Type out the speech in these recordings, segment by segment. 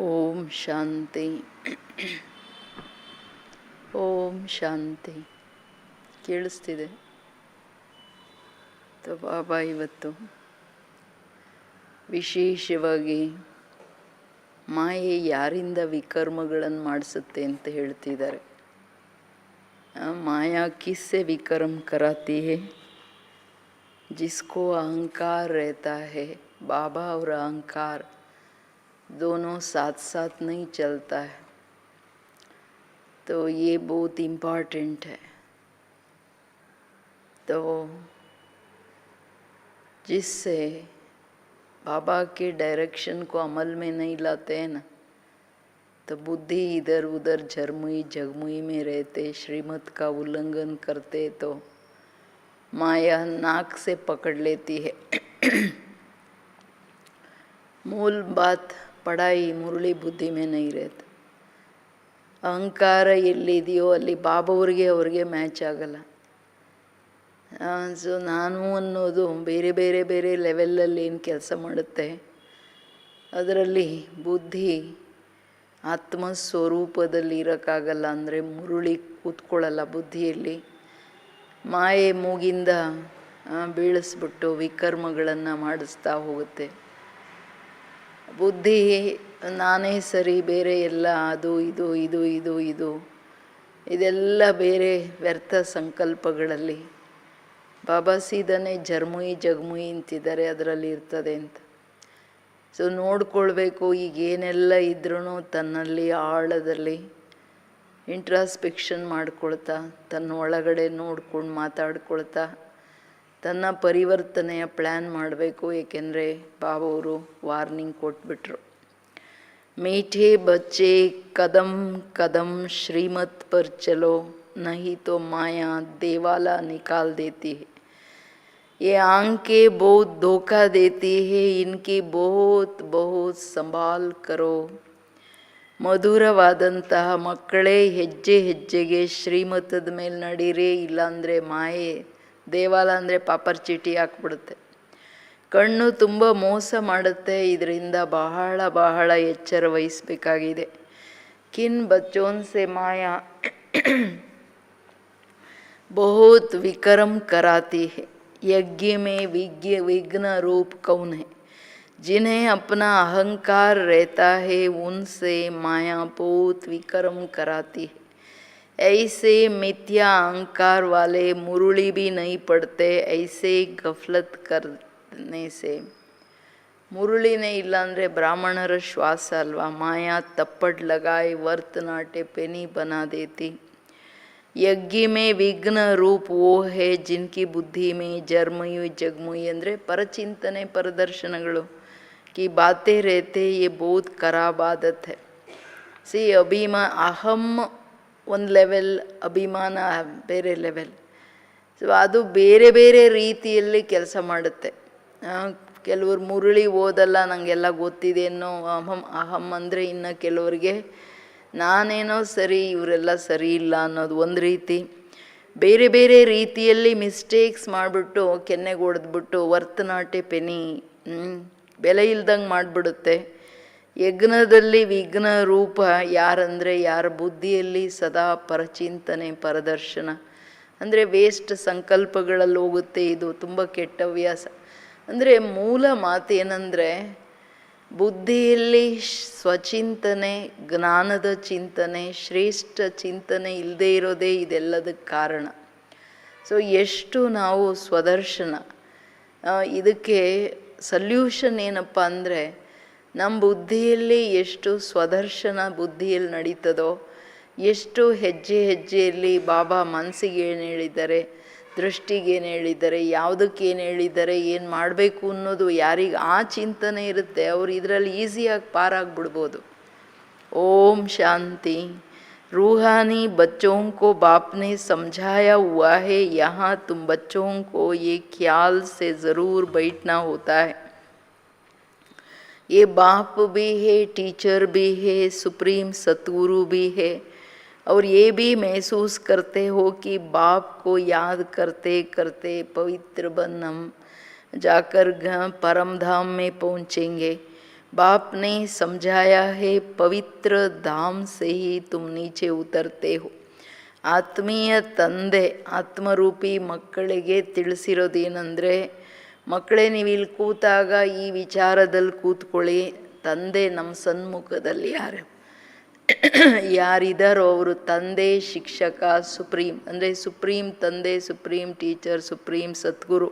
ಓಂ ಶಾಂತಿ. ಓಂ ಶಾಂತಿ. ಕೇಳಿಸ್ತಿದೆ. ಬಾಬಾ ಇವತ್ತು ವಿಶೇಷವಾಗಿ ಮಾಯೆ ಯಾರಿಂದ ವಿಕರ್ಮಗಳನ್ನು ಮಾಡಿಸುತ್ತೆ ಅಂತ ಹೇಳ್ತಿದ್ದಾರೆ. ಮಾಯಾ ಕಿಸ್ಸೆ ವಿಕರ್ಮ ಕರಾತಿ ಹೇ, ಜಿಸ್ಕೋ ಅಹಂಕಾರ रहता है. बाबा और अहंकार दोनों साथ साथ नहीं चलता है, तो ये बहुत इम्पॉर्टेंट है. तो जिससे बाबा के डायरेक्शन को अमल में नहीं लाते हैं ना, तो बुद्धि इधर उधर झरमुई जगमुई में रहते, श्रीमत का उल्लंघन करते, तो माया नाक से पकड़ लेती है. मूल बात पढ़ाई मुरली बुद्धि में नहीं रहता. ಅಹಂಕಾರ ಎಲ್ಲಿದೆಯೋ ಅಲ್ಲಿ ಬಾಬಾವ್ರಿಗೆ ಮ್ಯಾಚ್ ಆಗಲ್ಲ. ಸೊ ನಾನು ಅನ್ನೋದು ಬೇರೆ ಬೇರೆ ಬೇರೆ ಲೆವೆಲಲ್ಲಿ ಏನು ಕೆಲಸ ಮಾಡುತ್ತೆ, ಅದರಲ್ಲಿ ಬುದ್ಧಿ ಆತ್ಮಸ್ವರೂಪದಲ್ಲಿ ಇರೋಕ್ಕಾಗಲ್ಲ. ಅಂದರೆ ಮುರುಳಿ ಕೂತ್ಕೊಳ್ಳಲ್ಲ ಬುದ್ಧಿಯಲ್ಲಿ. ಮಾಯೆ ಮೂಗಿಂದ ಬೀಳಿಸ್ಬಿಟ್ಟು ವಿಕರ್ಮಗಳನ್ನು ಮಾಡಿಸ್ತಾ ಹೋಗುತ್ತೆ. ಬುದ್ಧಿ ನಾನೇ ಸರಿ, ಬೇರೆ ಎಲ್ಲ ಅದು ಇದು ಇದು ಇದು ಇದು ಇದೆಲ್ಲ ಬೇರೆ ವ್ಯರ್ಥ ಸಂಕಲ್ಪಗಳಲ್ಲಿ ಬಾಬಾ ಸೀದಾನೆ ಜರ್ಮುಯಿ ಜಗಮುಯಿ ಅಂತಿದ್ದಾರೆ, ಅದರಲ್ಲಿ ಇರ್ತದೆ ಅಂತ. ಸೊ ನೋಡ್ಕೊಳ್ಬೇಕು, ಈಗೇನೆಲ್ಲ ಇದ್ರೂ ತನ್ನಲ್ಲಿ ಆಳದಲ್ಲಿ ಇಂಟ್ರಾಸ್ಪೆಕ್ಷನ್ ಮಾಡ್ಕೊಳ್ತಾ, ತನ್ನ ಒಳಗಡೆ ನೋಡ್ಕೊಂಡು ಮಾತಾಡ್ಕೊಳ್ತಾ ತನ್ನ ಪರಿವರ್ತನೆಯ ಪ್ಲ್ಯಾನ್ ಮಾಡಬೇಕು. ಏಕೆಂದರೆ ಬಾಬಾವರು ವಾರ್ನಿಂಗ್ ಕೊಟ್ಬಿಟ್ರು. मीठे बच्चे कदम कदम श्रीमत पर चलो, नहीं तो माया देवाला निकाल देती है. ये आंखें बहुत धोखा देती है, इनकी बहुत बहुत संभाल करो. ಮಧುರವಾದಂತಹ ಮಕ್ಕಳೇ, ಹೆಜ್ಜೆ ಹೆಜ್ಜೆಗೆ ಶ್ರೀಮತದ ಮೇಲೆ ನಡೀರಿ, ಇಲ್ಲಾಂದರೆ ಮಾಯೆ ದೇವಾಲ ಅಂದರೆ ಪಾಪರ್ ಚೀಟಿ ಹಾಕ್ಬಿಡುತ್ತೆ. ಕಣ್ಣು ತುಂಬ ಮೋಸ ಮಾಡುತ್ತೆ. ಇದರಿಂದ ಬಹಳ ಬಹಳ ಎಚ್ಚರ ವಹಿಸಬೇಕಾಗಿದೆ. ಕಿನ್ ಬಚ್ಚೋನ್ ಸೆ ಮಾಯಾ ಬಹುತ್ ವಿಕರ್ಮ कराती है. यज्ञ में विघ्न रूप कौन है? जिन्हें अपना अहंकार रहता है उनसे माया बहुत विकर्म कराती है. ऐसे मिथ्या अहंकार वाले मुरली भी नहीं पड़ते. ऐसे गफलत करने से मुरलीने ಇಲ್ಲ ಅಂದರೆ ಬ್ರಾಹ್ಮಣರ ಶ್ವಾಸ ಅಲ್ವಾ. ಮಾಯಾ ತಪ್ಪಡ್ ಲಗಾए वर्त नाटे पेनी बना देती. यज्ञ में विघ्न रूप वो है जिनकी बुद्धि में जर्मयुई जगमुई ಅಂದರೆ ಪರಚಿಂತನೆ ಪರದರ್ಶನಗಳು की बातें रहते. ये बहुत खराब आदत है. ಸಿ ಅಹಂ ಒಂದು ಲೆವೆಲ್, ಅಭಿಮಾನ ಬೇರೆ ಲೆವೆಲ್. ಸೊ ಅದು ಬೇರೆ ಬೇರೆ ರೀತಿಯಲ್ಲಿ ಕೆಲಸ ಮಾಡುತ್ತೆ. ಕೆಲವರು ಮುರಳಿ ಓದಲ್ಲ, ನನಗೆಲ್ಲ ಗೊತ್ತಿದೆ ಅನ್ನೋ ಅಹಂ ಅಂದರೆ, ಇನ್ನು ಕೆಲವರಿಗೆ ನಾನೇನೋ ಸರಿ ಇವರೆಲ್ಲ ಸರಿ ಇಲ್ಲ ಅನ್ನೋದು ಒಂದು ರೀತಿ. ಬೇರೆ ಬೇರೆ ರೀತಿಯಲ್ಲಿ ಮಿಸ್ಟೇಕ್ಸ್ ಮಾಡಿಬಿಟ್ಟು ಕೆನ್ನೆಗೆ ಹೊಡೆದ್ಬಿಟ್ಟು ವರ್ತನಾಟೆ ಪೆನಿ ಬೆಲೆ ಇಲ್ದಂಗೆ ಮಾಡಿಬಿಡುತ್ತೆ. ಯಜ್ಞದಲ್ಲಿ ವಿಘ್ನ ರೂಪ ಯಾರಂದರೆ ಯಾರ ಬುದ್ಧಿಯಲ್ಲಿ ಸದಾ ಪರಚಿಂತನೆ ಪರದರ್ಶನ ಅಂದರೆ ವೇಸ್ಟ್ ಸಂಕಲ್ಪಗಳಲ್ಲಿ ಹೋಗುತ್ತೆ. ಇದು ತುಂಬ ಕೆಟ್ಟ ಹವ್ಯಾಸ. ಅಂದರೆ ಮೂಲ ಮಾತು ಏನಂದರೆ, ಬುದ್ಧಿಯಲ್ಲಿ ಸ್ವಚಿಂತನೆ, ಜ್ಞಾನದ ಚಿಂತನೆ, ಶ್ರೇಷ್ಠ ಚಿಂತನೆ ಇಲ್ಲದೇ ಇರೋದೇ ಇದೆಲ್ಲದಕ್ಕೆ ಕಾರಣ. ಸೊ ಎಷ್ಟು ನಾವು ಸ್ವದರ್ಶನ, ಇದಕ್ಕೆ ಸಲ್ಯೂಷನ್ ಏನಪ್ಪ ಅಂದರೆ, ನಮ್ಮ ಬುದ್ಧಿಯಲ್ಲಿ ಎಷ್ಟು ಸ್ವದರ್ಶನ ಬುದ್ಧಿಯಲ್ಲಿ ನಡೀತದೋ, ಎಷ್ಟು ಹೆಜ್ಜೆ ಹೆಜ್ಜೆಯಲ್ಲಿ ಬಾಬಾ ಮನಸ್ಸಿಗೆ ಏನು ಹೇಳಿದ್ದಾರೆ, ದೃಷ್ಟಿಗೆ ಏನು ಹೇಳಿದ್ದಾರೆ, ಯಾವುದಕ್ಕೇನು ಹೇಳಿದ್ದಾರೆ, ಏನು ಮಾಡಬೇಕು ಅನ್ನೋದು ಯಾರಿಗೆ ಆ ಚಿಂತನೆ ಇರುತ್ತೆ, ಅವರು ಇದರಲ್ಲಿ ಈಸಿಯಾಗಿ ಪಾರಾಗ್ಬಿಡ್ಬೋದು. ಓಂ ಶಾಂತಿ. रूहानी बच्चों को बाप ने समझाया हुआ है, यहाँ तुम बच्चों को ये ख्याल से ज़रूर बैठना होता है. ये बाप भी है, टीचर भी है, सुप्रीम सतगुरु भी है. और ये भी महसूस करते हो कि बाप को याद करते करते पवित्र बन हम जाकर परम धाम में पहुँचेंगे. बाप ने समझाया है पवित्र धाम से ही तुम नीचे उतरते हो. ಆತ್ಮೀಯ ತಂದೆ ಆತ್ಮರೂಪಿ ಮಕ್ಕಳಿಗೆ ತಿಳಿಸಿರೋದೇನೆಂದರೆ, ಮಕ್ಕಳೇ ನೀವು ಇಲ್ಲಿ ಕೂತಾಗ ಈ ವಿಚಾರದಲ್ಲಿ ಕೂತ್ಕೊಳ್ಳಿ. ತಂದೆ ನಮ್ಮ ಸನ್ಮುಖದಲ್ಲಿ ಯಾರಿದ್ದಾರೋ ಅವರು ತಂದೆ, ಶಿಕ್ಷಕ, ಸುಪ್ರೀಂ ಅಂದರೆ ಸುಪ್ರೀಂ ತಂದೆ, ಸುಪ್ರೀಂ ಟೀಚರ್, ಸುಪ್ರೀಂ ಸದ್ಗುರು.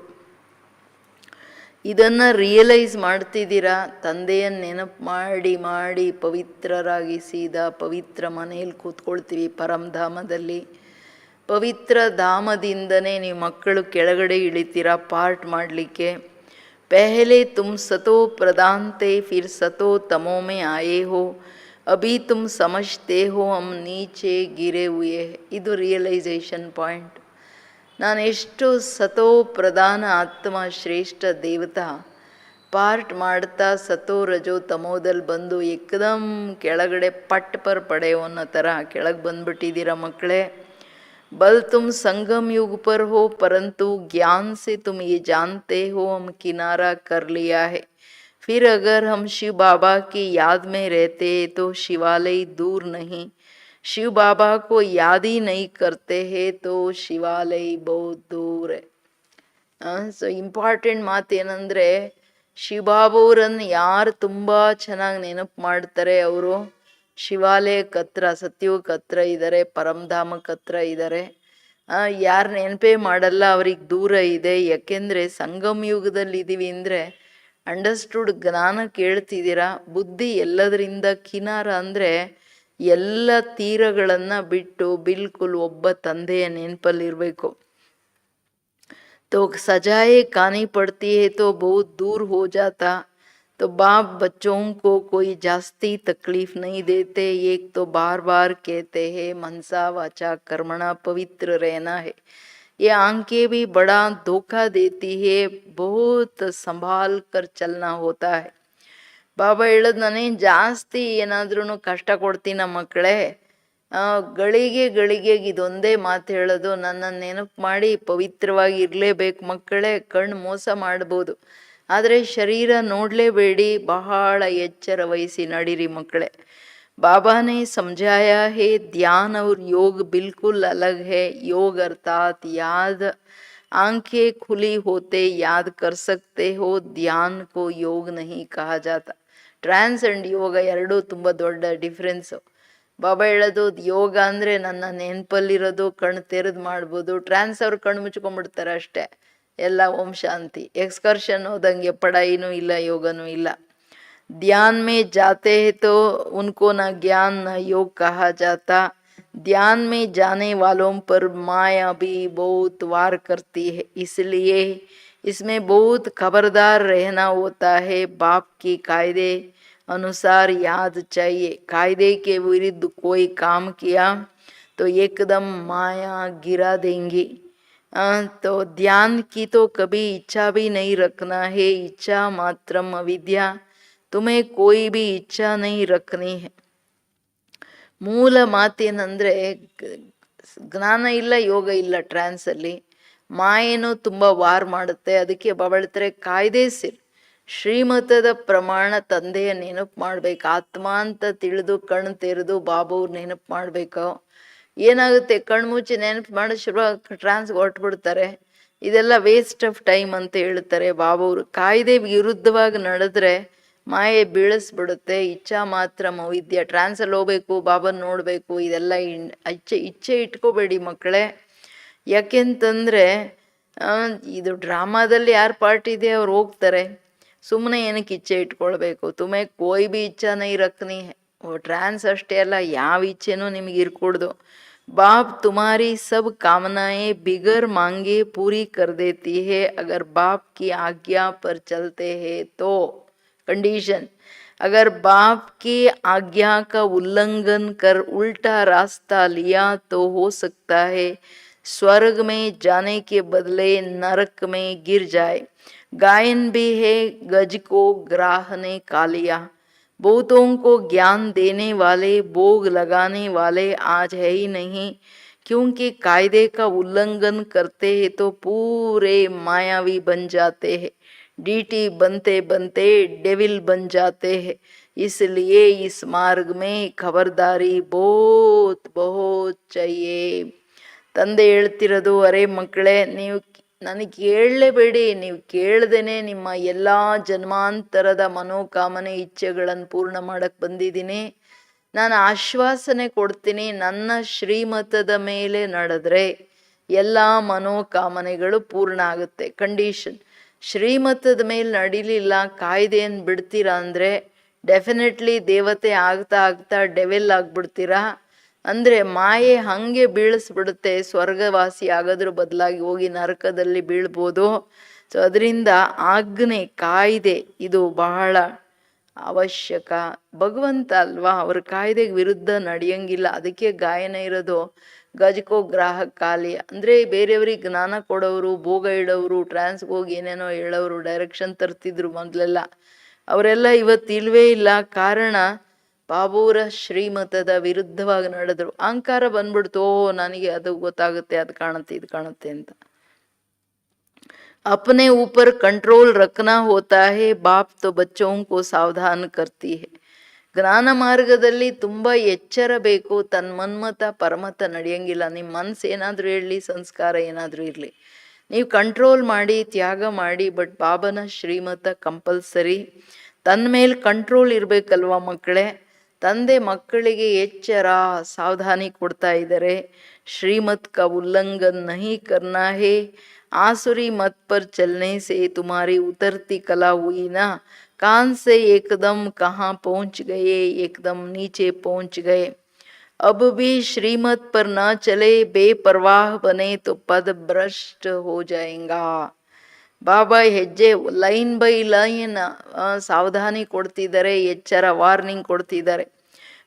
ಇದನ್ನು ರಿಯಲೈಸ್ ಮಾಡ್ತಿದ್ದೀರಾ? ತಂದೆಯನ್ನು ನೆನಪು ಮಾಡಿ ಮಾಡಿ ಪವಿತ್ರರಾಗಿ ಸೀದಾ ಪವಿತ್ರ ಮನೆಯಲ್ಲಿ ಕೂತ್ಕೊಳ್ತೀವಿ ಪರಮಧಾಮದಲ್ಲಿ. ಪವಿತ್ರ ಧಾಮದಿಂದನೇ ನೀವು ಮಕ್ಕಳು ಕೆಳಗಡೆ ಇಳಿತೀರಾ ಪಾರ್ಟ್ ಮಾಡಲಿಕ್ಕೆ. ಪೆಹಲೆ ತುಮ್ ಸತೋ ಪ್ರಧಾನ್ತೆ ಫಿರ್ ಸತೋ ತಮೋ ಮೇ ಆಯೇ ಹೋ, ಅಭಿ ತುಮ್ ಸಮಜ್ತೆ ಹೋ ಹಮ್ ನೀಚೆ ಗಿರೆ ಹುಯೇ. ಇದು ರಿಯಲೈಸೇಷನ್ ಪಾಯಿಂಟ್. ನಾನು ಎಷ್ಟು ಸತೋ ಪ್ರಧಾನ ಆತ್ಮ ಶ್ರೇಷ್ಠ ದೇವತಾ ಪಾರ್ಟ್ ಮಾಡ್ತಾ ಸತೋ ರಜೋ ತಮೋದಲ್ಲಿ ಬಂದು ಏಕದಮ್ ಕೆಳಗಡೆ ಪಟ್ ಪರ್ ಪಡೆಯೋ ಅನ್ನೋ ಥರ ಕೆಳಗೆ ಬಂದುಬಿಟ್ಟಿದ್ದೀರ ಮಕ್ಕಳೇ. ಬಲ್ ತುಮ್ ಸಂಗಮ್ ಯುಗ್ ಪರ್ ಹೋ ಪರಂತು ज्ञान से तुम ये जानते हो हम किनारा कर लिया है. फिर अगर हम शिव बाबा की याद में रहते तो शिवालय दूर नहीं. शिव बाबा को याद ही नहीं करते हैं तो ಶಿವಾಲಯ बहुत दूर है. ಸೊ ಇಂಪಾರ್ಟೆಂಟ್ ಮಾತೇನೆಂದರೆ, ಶಿವಬಾಬಾವ್ರನ್ನು ಯಾರು ತುಂಬ ಚೆನ್ನಾಗಿ ನೆನಪು ಮಾಡ್ತಾರೆ ಅವರು ಶಿವಾಲಯಕ್ಕೆ ಹತ್ರ, ಸತ್ಯುಗಕ್ಕೆ ಹತ್ರ ಇದ್ದಾರೆ, ಪರಮಧಾಮಕ್ಕೆ ಹತ್ರ ಇದ್ದಾರೆ. ಯಾರು ನೆನಪೇ ಮಾಡಲ್ಲ ಅವ್ರಿಗೆ ದೂರ ಇದೆ. ಯಾಕೆಂದರೆ ಸಂಗಮ ಯುಗದಲ್ಲಿ ಇದ್ದೀವಿ ಅಂದರೆ ಅಂಡರ್ಸ್ಟುಡ್ ಜ್ಞಾನ ಕೇಳ್ತಿದ್ದೀರಾ. ಬುದ್ಧಿ ಎಲ್ಲದರಿಂದ ಕಿನಾರ ಅಂದರೆ ಎಲ್ಲ ತೀರಗಳನ್ನು ಬಿಟ್ಟು ಬಿಲ್ಕುಲ್ ಒಬ್ಬ ತಂದೆಯ ನೆನಪಲ್ಲಿರಬೇಕು. तो सजाए खानी पड़ती है तो बहुत दूर हो जाता. तो बाप बच्चों को कोई जास्ती तकलीफ नहीं देते. एक तो बार बार कहते हैं मनसा वाचा कर्मणा पवित्र रहना है. ये आंखें भी बड़ा धोखा देती है, बहुत संभाल कर चलना होता है. ಬಾಬಾ ಹೇಳೋದು, ನಾನೇನು ಜಾಸ್ತಿ ಏನಾದ್ರೂ ಕಷ್ಟ ಕೊಡ್ತೀನ ಮಕ್ಕಳೇ? ಗಳಿಗೆ ಗಳಿಗೆಗೆ ಇದೊಂದೇ ಮಾತು ಹೇಳೋದು, ನನ್ನನ್ನು ನೆನಪು ಮಾಡಿ ಪವಿತ್ರವಾಗಿ ಇರಲೇಬೇಕು ಮಕ್ಕಳೇ. ಕಣ್ಣು ಮೋಸ ಮಾಡ್ಬೋದು, ಆದರೆ ಶರೀರ ನೋಡಲೇಬೇಡಿ. ಬಹಳ ಎಚ್ಚರ ವಹಿಸಿ ನಡೀರಿ ಮಕ್ಕಳೇ. बाबा ने समझाया है ध्यान और योग बिल्कुल अलग है. योग अर्थात याद. आंखें खुली होते याद कर सकते हो, ध्यान को योग नहीं कहा जाता. ಟ್ರಾನ್ಸ್ ಆ್ಯಂಡ್ ಯೋಗ ಎರಡೂ ತುಂಬ ದೊಡ್ಡ ಡಿಫ್ರೆನ್ಸು. ಬಾಬಾ ಹೇಳೋದು, ಯೋಗ ಅಂದರೆ ನನ್ನ ನೆನಪಲ್ಲಿರೋದು, ಕಣ್ಣು ತೆರೆದು ಮಾಡ್ಬೋದು. ಟ್ರಾನ್ಸ್ ಅವ್ರು ಕಣ್ಣು ಮುಚ್ಕೊಂಡ್ಬಿಡ್ತಾರೆ ಅಷ್ಟೇ, ಎಲ್ಲ ಓಂ ಶಾಂತಿ. ಎಕ್ಸ್ಕರ್ಷನ್ ಹೋದಂಗೆ ಪಢಾಯಿನೂ ಇಲ್ಲ, ಯೋಗನೂ ಇಲ್ಲ. ध्यान में जाते हैं तो उनको न ज्ञान न योग कहा जाता. ध्यान में जाने वालों पर माया भी बहुत वार करती है, इसलिए इसमें बहुत खबरदार रहना होता है. बाप की कायदे अनुसार याद चाहिए. कायदे के विरुद्ध कोई काम किया तो एकदम माया गिरा देंगी. तो ध्यान की तो कभी इच्छा भी नहीं रखना है. इच्छा मात्रम अविद्या. तुम्हें कोई भी इच्छा नहीं रखनी है. ಮೂಲ ಮಾತೇನೆಂದರೆ, ಜ್ಞಾನ ಇಲ್ಲ, ಯೋಗ ಇಲ್ಲ ಟ್ರಾನ್ಸಲ್ಲಿ. ಮಾಯೇನು ತುಂಬ ವಾರ್ ಮಾಡುತ್ತೆ. ಅದಕ್ಕೆ ಬಬಳ್ತಾರೆ ಕಾಯ್ದೆ ಸಿರ್. ಶ್ರೀಮತದ ಪ್ರಮಾಣ ತಂದೆಯ ನೆನಪು ಮಾಡಬೇಕು. ಆತ್ಮ ಅಂತ ತಿಳಿದು ಕಣ್ಣು ತೆರೆದು ಬಾಬವ್ರು ನೆನಪು ಮಾಡಬೇಕು. ಏನಾಗುತ್ತೆ, ಕಣ್ಣು ಮುಚ್ಚಿ ನೆನಪು ಮಾಡಿ ಶುರು ಟ್ರಾನ್ಸ್ಗೆ ಹೊರಟ್ಬಿಡ್ತಾರೆ. ಇದೆಲ್ಲ ವೇಸ್ಟ್ ಆಫ್ ಟೈಮ್ ಅಂತ ಹೇಳ್ತಾರೆ ಬಾಬವ್ರು. ಕಾಯ್ದೆ ವಿರುದ್ಧವಾಗಿ ನಡೆದ್ರೆ ಮಾಯೆ ಬೀಳಿಸ್ಬಿಡುತ್ತೆ. ಇಚ್ಛಾ ಮಾತ್ರ ಅವಿದ್ಯ. ಟ್ರಾನ್ಸಲ್ಲಿ ಹೋಗ್ಬೇಕು, ಬಾಬನ್ ನೋಡಬೇಕು, ಇದೆಲ್ಲ ಇಚ್ಛೆ ಇಟ್ಕೋಬೇಡಿ ಮಕ್ಕಳೇ. ಯಾಕೆಂತಂದರೆ ಇದು ಡ್ರಾಮಾದಲ್ಲಿ ಯಾರು ಪಾರ್ಟ್ ಇದೆ ಅವ್ರು ಹೋಗ್ತಾರೆ. ಸುಮ್ಮನೆ ಏನಕ್ಕೆ ಇಚ್ಛೆ ಇಟ್ಕೊಳ್ಬೇಕು? ತುಮೆ ಕೋಯಿ ಬಿ ಇಚ್ಛಾ ನೈ ರಖ್ನಿ. ಟ್ರಾನ್ಸ್ ಅಷ್ಟೇ ಅಲ್ಲ, ಯಾವ ಇಚ್ಛೆನೂ ನಿಮಗೆ ಇರ್ಕೊಡ್ದು. बाप तुम्हारी सब कामनाएं बिगर मांगे पूरी कर देती है अगर बाप की आज्ञा पर चलते हैं तो. कंडीशन, अगर बाप की आज्ञा का उल्लंघन कर उल्टा रास्ता लिया तो हो सकता है स्वर्ग में जाने के बदले नरक में गिर जाए. गायन भी है गज को ग्राह ने खा लिया. बहुतों को ज्ञान देने वाले, भोग लगाने वाले आज है ही नहीं, क्योंकि कायदे का उल्लंघन करते हैं तो पूरे मायावी बन जाते हैं. डीटी बनते बनते डेविल बन जाते हैं। इसलिए इस मार्ग में खबरदारी बहुत बहुत चाहिए. ತಂದೆ ಹೇಳ್ತಿರೋದು, ಅರೆ ಮಕ್ಕಳೇ, ನೀವು ನನಗೆ ಕೇಳಲೇಬೇಡಿ. ನೀವು ಕೇಳ್ದೇನೆ ನಿಮ್ಮ ಎಲ್ಲ ಜನ್ಮಾಂತರದ ಮನೋಕಾಮನೆ ಇಚ್ಛೆಗಳನ್ನು ಪೂರ್ಣ ಮಾಡಕ್ಕೆ ಬಂದಿದ್ದೀನಿ. ನಾನು ಆಶ್ವಾಸನೆ ಕೊಡ್ತೀನಿ, ನನ್ನ ಶ್ರೀಮತದ ಮೇಲೆ ನಡೆದ್ರೆ ಎಲ್ಲ ಮನೋಕಾಮನೆಗಳು ಪೂರ್ಣ ಆಗುತ್ತೆ. ಕಂಡೀಷನ್, ಶ್ರೀಮತದ ಮೇಲೆ ನಡಿಲಿಲ್ಲ, ಕಾಯ್ದೆಯನ್ನು ಬಿಡ್ತೀರಾ ಅಂದರೆ ಡೆಫಿನೆಟ್ಲಿ ದೇವತೆ ಆಗ್ತಾ ಆಗ್ತಾ ಡೆವೆಲ್ ಆಗ್ಬಿಡ್ತೀರಾ. ಅಂದರೆ ಮಾಯೆ ಹಾಗೆ ಬೀಳಿಸ್ಬಿಡುತ್ತೆ. ಸ್ವರ್ಗವಾಸಿ ಆಗೋದ್ರ ಬದಲಾಗಿ ಹೋಗಿ ನರಕದಲ್ಲಿ ಬೀಳ್ಬೋದು. ಸೊ ಅದರಿಂದ ಆಜ್ಞೆ, ಕಾಯ್ದೆ ಇದು ಬಹಳ ಅವಶ್ಯಕ. ಭಗವಂತ ಅಲ್ವಾ, ಅವ್ರ ಕಾಯ್ದೆಗೆ ವಿರುದ್ಧ ನಡೆಯಂಗಿಲ್ಲ. ಅದಕ್ಕೆ ಗಾಯನ ಇರೋದು ಗಜಕೋ ಗ್ರಾಹಕ ಕಾಲಿ. ಅಂದರೆ ಬೇರೆಯವ್ರಿಗೆ ಜ್ಞಾನ ಕೊಡೋರು, ಭೋಗ ಇಡೋರು, ಟ್ರಾನ್ಸ್ಗೆ ಹೋಗಿ ಏನೇನೋ ಹೇಳೋರು, ಡೈರೆಕ್ಷನ್ ತರ್ತಿದ್ರು ಮೊದಲೆಲ್ಲ. ಅವರೆಲ್ಲ ಇವತ್ತು ಇಲ್ವೇ ಇಲ್ಲ. ಕಾರಣ ಬಾಬೂರ ಶ್ರೀಮತದ ವಿರುದ್ಧವಾಗಿ ನಡೆದ್ರು. ಅಹಂಕಾರ ಬಂದ್ಬಿಡ್ತು, ಓ ನನಗೆ ಅದು ಗೊತ್ತಾಗುತ್ತೆ, ಅದು ಕಾಣುತ್ತೆ, ಇದು ಕಾಣುತ್ತೆ ಅಂತ. अपने ऊपर कंट्रोल रखना होता है. बाप तो बच्चों को सावधान करती है. ಜ್ಞಾನ ಮಾರ್ಗದಲ್ಲಿ ತುಂಬ ಎಚ್ಚರ ಬೇಕು. ತನ್ನ ಮನ್ಮತ ಪರಮತ ನಡೆಯಂಗಿಲ್ಲ. ನಿಮ್ಮ ಮನಸ್ಸು ಏನಾದರೂ ಹೇಳಲಿ, ಸಂಸ್ಕಾರ ಏನಾದರೂ ಇರಲಿ, ನೀವು ಕಂಟ್ರೋಲ್ ಮಾಡಿ, ತ್ಯಾಗ ಮಾಡಿ. ಬಟ್ ಬಾಬನ ಶ್ರೀಮತ ಕಂಪಲ್ಸರಿ. ತನ್ನ ಮೇಲೆ ಕಂಟ್ರೋಲ್ ಇರಬೇಕಲ್ವ ಮಕ್ಕಳೇ. ತಂದೆ ಮಕ್ಕಳಿಗೆ ಎಚ್ಚರ, ಸಾವಧಾನಿ ಕೊಡ್ತಾ ಇದ್ದಾರೆ. ಶ್ರೀಮತ್ का उल्लंघन नहीं करना है. आसुरी मत पर चलने से तुम्हारी उतरती कला हुई ना. कान से एकदम कहाँ पहुँच गए, एकदम नीचे पहुँच गए. अब भी श्रीमत पर न चले, बेपरवाह बने तो पद भ्रष्ट हो जाएगा. ಬಾಬಾ ಹೆಜ್ಜೆ ಲೈನ್ ಬೈ ಲೈನ್ ಸಾವಧಾನಿ ಕೊಡ್ತಿದ್ದಾರೆ, ಎಚ್ಚರ, ವಾರ್ನಿಂಗ್ ಕೊಡ್ತಿದ್ದಾರೆ.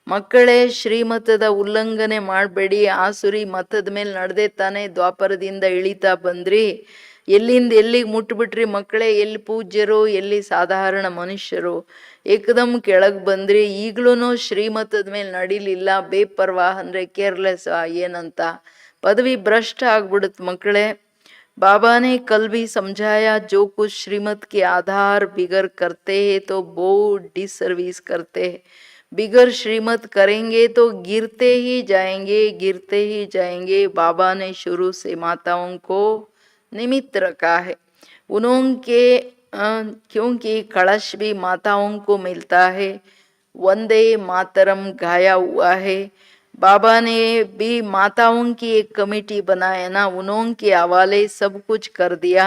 ಮಕ್ಕಳೇ, ಶ್ರೀಮತದ ಉಲ್ಲಂಘನೆ ಮಾಡಬೇಡಿ. ಆಸುರಿ ಮತದ ಮೇಲೆ ನಡೆದೇ ತಾನೇ ದ್ವಾಪರದಿಂದ ಇಳಿತಾ ಬಂದ್ರಿ. ಎಲ್ಲಿಂದ ಎಲ್ಲಿಗೆ ಮುಟ್ಬಿಟ್ರಿ ಮಕ್ಕಳೇ. ಎಲ್ಲಿ ಪೂಜ್ಯರು, ಎಲ್ಲಿ ಸಾಧಾರಣ ಮನುಷ್ಯರು. ಏಕದಮ್ ಕೆಳಗೆ ಬಂದ್ರಿ. ಈಗ್ಲೂ ಶ್ರೀಮತದ ಮೇಲೆ ನಡಿಲಿಲ್ಲ. ಬೇಪರ್ವಾಹ ಅಂದರೆ ಕೇರ್ಲೆಸ್, ಏನಂತ ಪದವಿ ಭ್ರಷ್ಟ ಆಗ್ಬಿಡುತ್ತೆ ಮಕ್ಕಳೇ. बाबा ने कल भी समझाया, जो कुछ श्रीमत के आधार बिगर करते हैं तो बहुत डिसर्विस करते हैं. बिगर श्रीमत करेंगे तो गिरते ही जाएंगे, गिरते ही जाएंगे. बाबा ने शुरू से माताओं को निमित्त रखा है. उनके क्योंकि कलश भी माताओं को मिलता है. वंदे मातरम गाया हुआ है. बाबा ने भी माताओं की एक कमेटी बनाया ना, उनके हवाले सब कुछ कर दिया.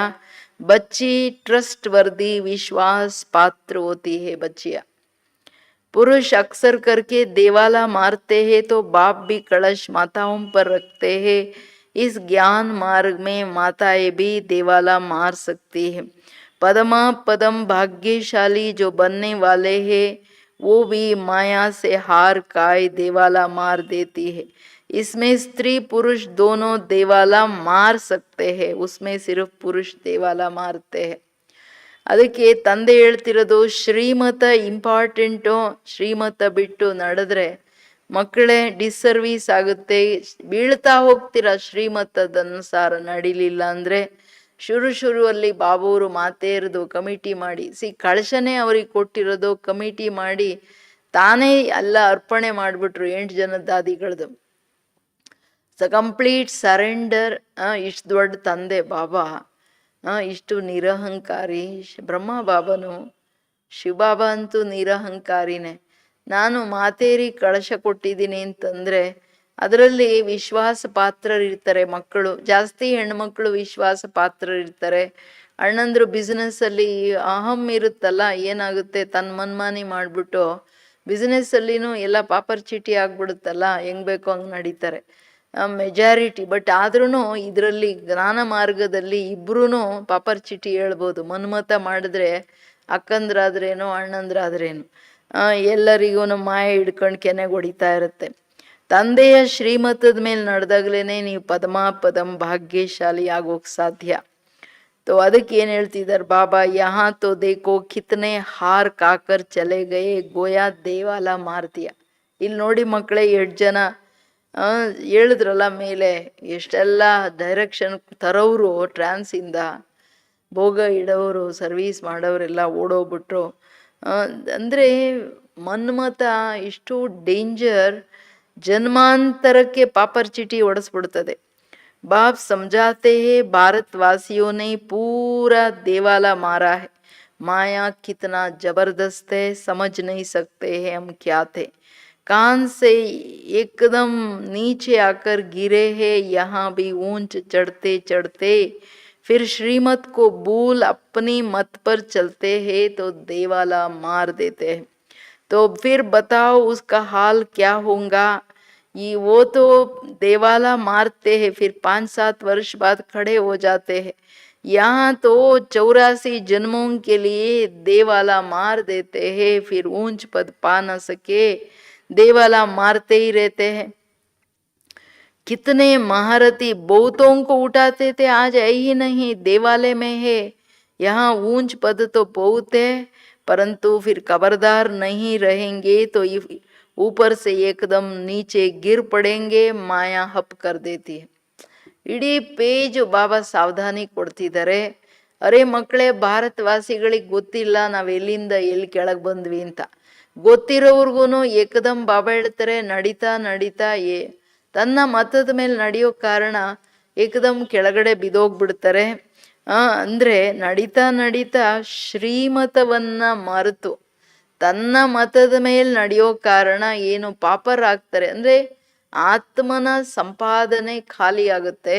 बच्ची ट्रस्ट वर्दी, विश्वास पात्र होती है बच्चियाँ. पुरुष अक्सर करके देवाला मारते हैं तो बाप भी कलश माताओं पर रखते हैं. इस ज्ञान मार्ग में माताएं भी देवाला मार सकती है. पदमा पदम भाग्यशाली जो बनने वाले हैं वो भी माया से हार काय देवाला मार देती है. इसमें स्त्री पुरुष दोनों देवाला मार सकते हैं. उसमें सिर्फ पुरुष देवाला मारते हैं. ಅದಕ್ಕೆ ತಂದೆ ಹೇಳ್ತಿರೋದು, ಶ್ರೀಮತ ಇಂಪಾರ್ಟೆಂಟು. ಶ್ರೀಮತ ಬಿಟ್ಟು ನಡೆದ್ರೆ ಮಕ್ಕಳೇ ಡಿಸ್ಸರ್ವೀಸ್ ಆಗುತ್ತೆ. ಬೀಳ್ತಾ ಹೋಗ್ತೀರಾ ಶ್ರೀಮತದನುಸಾರ ನಡಿಲಿಲ್ಲ ಅಂದರೆ. ಶುರುವಲ್ಲಿ ಬಾಬೂರು ಮಾತೇ ಇರೋದು ಕಮಿಟಿ ಮಾಡಿ. ಕಳಶನೇ ಅವ್ರಿಗೆ ಕೊಟ್ಟಿರೋದು ಕಮಿಟಿ ಮಾಡಿ, ತಾನೇ ಎಲ್ಲ ಅರ್ಪಣೆ ಮಾಡಿಬಿಟ್ರು 8 ಜನ ದಾದಿಗಳದು. Complete surrender. ಇಷ್ಟು ದೊಡ್ಡ ತಂದೆ ಬಾಬಾ, ಇಷ್ಟು ನಿರಹಂಕಾರಿ. ಬ್ರಹ್ಮ ಬಾಬನು, ಶಿವಬಾಬಾ ಅಂತೂ ನಿರಹಂಕಾರಿನೇ. ನಾನು ಮಾತೇರಿ ಕಳಶ ಕೊಟ್ಟಿದ್ದೀನಿ ಅಂತಂದರೆ ಅದರಲ್ಲಿ ವಿಶ್ವಾಸ ಪಾತ್ರರಿರ್ತಾರೆ ಮಕ್ಕಳು. ಜಾಸ್ತಿ ಹೆಣ್ಮಕ್ಳು ವಿಶ್ವಾಸ ಪಾತ್ರರಿರ್ತಾರೆ. ಅಣ್ಣಂದ್ರು ಬಿಸ್ನೆಸ್ಸಲ್ಲಿ ಅಹಂ ಇರುತ್ತಲ್ಲ, ಏನಾಗುತ್ತೆ, ತನ್ನ ಮನ್ಮಾನಿ ಮಾಡಿಬಿಟ್ಟು ಬಿಸ್ನೆಸ್ಸಲ್ಲಿನೂ ಎಲ್ಲ ಪಾಪರ್ ಚೀಟಿ ಆಗ್ಬಿಡುತ್ತಲ್ಲ, ಹೆಂಗೆ ಬೇಕೋ ಹಂಗೆ ನಡೀತಾರೆ ಮೆಜಾರಿಟಿ. ಬಟ್ ಆದ್ರೂ ಇದರಲ್ಲಿ ಜ್ಞಾನ ಮಾರ್ಗದಲ್ಲಿ ಇಬ್ರೂ ಪಾಪರ್ ಚೀಟಿ ಹೇಳ್ಬೋದು. ಮನ್ಮತ ಮಾಡಿದ್ರೆ ಅಕ್ಕಂದ್ರಾದ್ರೇನು ಅಣ್ಣಂದ್ರಾದ್ರೇನು ಎಲ್ಲರಿಗೂ ಮಾಯ ಹಿಡ್ಕೊಂಡು ಕೆನೆಗೆ ಹೊಡಿತಾ ಇರುತ್ತೆ. ತಂದೆಯ ಶ್ರೀಮತದ ಮೇಲೆ ನಡೆದಾಗಲೇ ನೀವು ಪದಂ ಭಾಗ್ಯಶಾಲಿ ಆಗೋಕೆ ಸಾಧ್ಯ. तो ಅದಕ್ಕೆ ಏನು ಹೇಳ್ತಿದ್ದಾರೆ ಬಾಬಾ, ಯಹಾ ತೋ ದೇಖೋ ಕಿತನೆ ಹಾರ್ ಕಾಕರ್ ಚಲೆ ಗಯೆ, ಗೋಯಾ ದೇವಾಲ ಮಾರ್ತಿಯ. ಇಲ್ಲಿ ನೋಡಿ ಮಕ್ಕಳೇ, 8 ಜನ ಹೇಳಿದ್ರಲ್ಲ ಮೇಲೆ, ಎಷ್ಟೆಲ್ಲ ಡೈರೆಕ್ಷನ್ ತರೋರು ಟ್ರಾನ್ಸಿಂದ. ಭೋಗ ಇಡೋರು ಸರ್ವೀಸ್ ಮಾಡೋರೆಲ್ಲ ಓಡೋಗ್ಬಿಟ್ರು. ಅಂದರೆ ಮನ್ಮಥ ಇಷ್ಟು ಡೇಂಜರ್, जन्मांतर के पापर चीटी ओढ़सबिಡ್ತದೆ. बाप समझाते हैं भारतवासियों ने पूरा देवाला मारा है, माया कितना जबरदस्त है, समझ नहीं सकते हैं हम क्या थे, कान से एकदम नीचे आकर गिरे हैं, यहाँ भी ऊंच चढ़ते चढ़ते फिर श्रीमत को भूल अपनी मत पर चलते हैं तो देवाला मार देते हैं. तो फिर बताओ उसका हाल क्या होगा. ये वो तो देवाला मारते हैं, फिर 5-7 वर्ष बाद खड़े हो जाते हैं. यहाँ तो 84 जन्मों के लिए देवाला मार देते हैं, फिर ऊंच पद पा न सके देवाला मारते ही रहते हैं. कितने महारथी बहुतों को उठाते थे, आज है ही नहीं, देवालय में है. यहाँ ऊंच पद तो बहुत है, परंतु फिर खबरदार नहीं रहेंगे तो ऊपर से एकदम नीचे गिर पड़ेंगे, माया हप कर देती है. ಇಡೀ ಪೇಜ್ ಬಾಬಾ ಸಾವಧಾನಿ ಕೊಡ್ತಿದ್ದಾರೆ. ಅರೆ ಮಕ್ಕಳೇ, ಭಾರತವಾಸಿಗಳಿಗೆ ಗೊತ್ತಿಲ್ಲ ನಾವು ಎಲ್ಲಿಂದ ಎಲ್ಲಿ ಕೆಳಗೆ ಬಂದ್ವಿ ಅಂತ. ಗೊತ್ತಿರೋರ್ಗು ಏಕದಮ್ ಬಾಬಾ ಹೇಳ್ತಾರೆ ನಡೀತಾ ನಡೀತಾ ತನ್ನ ಮತದ ಮೇಲೆ ನಡೆಯೋ ಕಾರಣ ಏಕದಮ್ ಕೆಳಗಡೆ ಬಿದೋಗ್ಬಿಡ್ತಾರೆ. ಅಂದ್ರೆ ನಡೀತಾ ನಡೀತಾ ಶ್ರೀಮತವನ್ನ ಮರೆತು ತನ್ನ ಮತದ ಮೇಲೆ ನಡೆಯೋ ಕಾರಣ ಏನು ಪಾಪರಾಗ್ತಾರೆ. ಅಂದ್ರೆ ಆತ್ಮನ ಸಂಪಾದನೆ ಖಾಲಿ ಆಗುತ್ತೆ.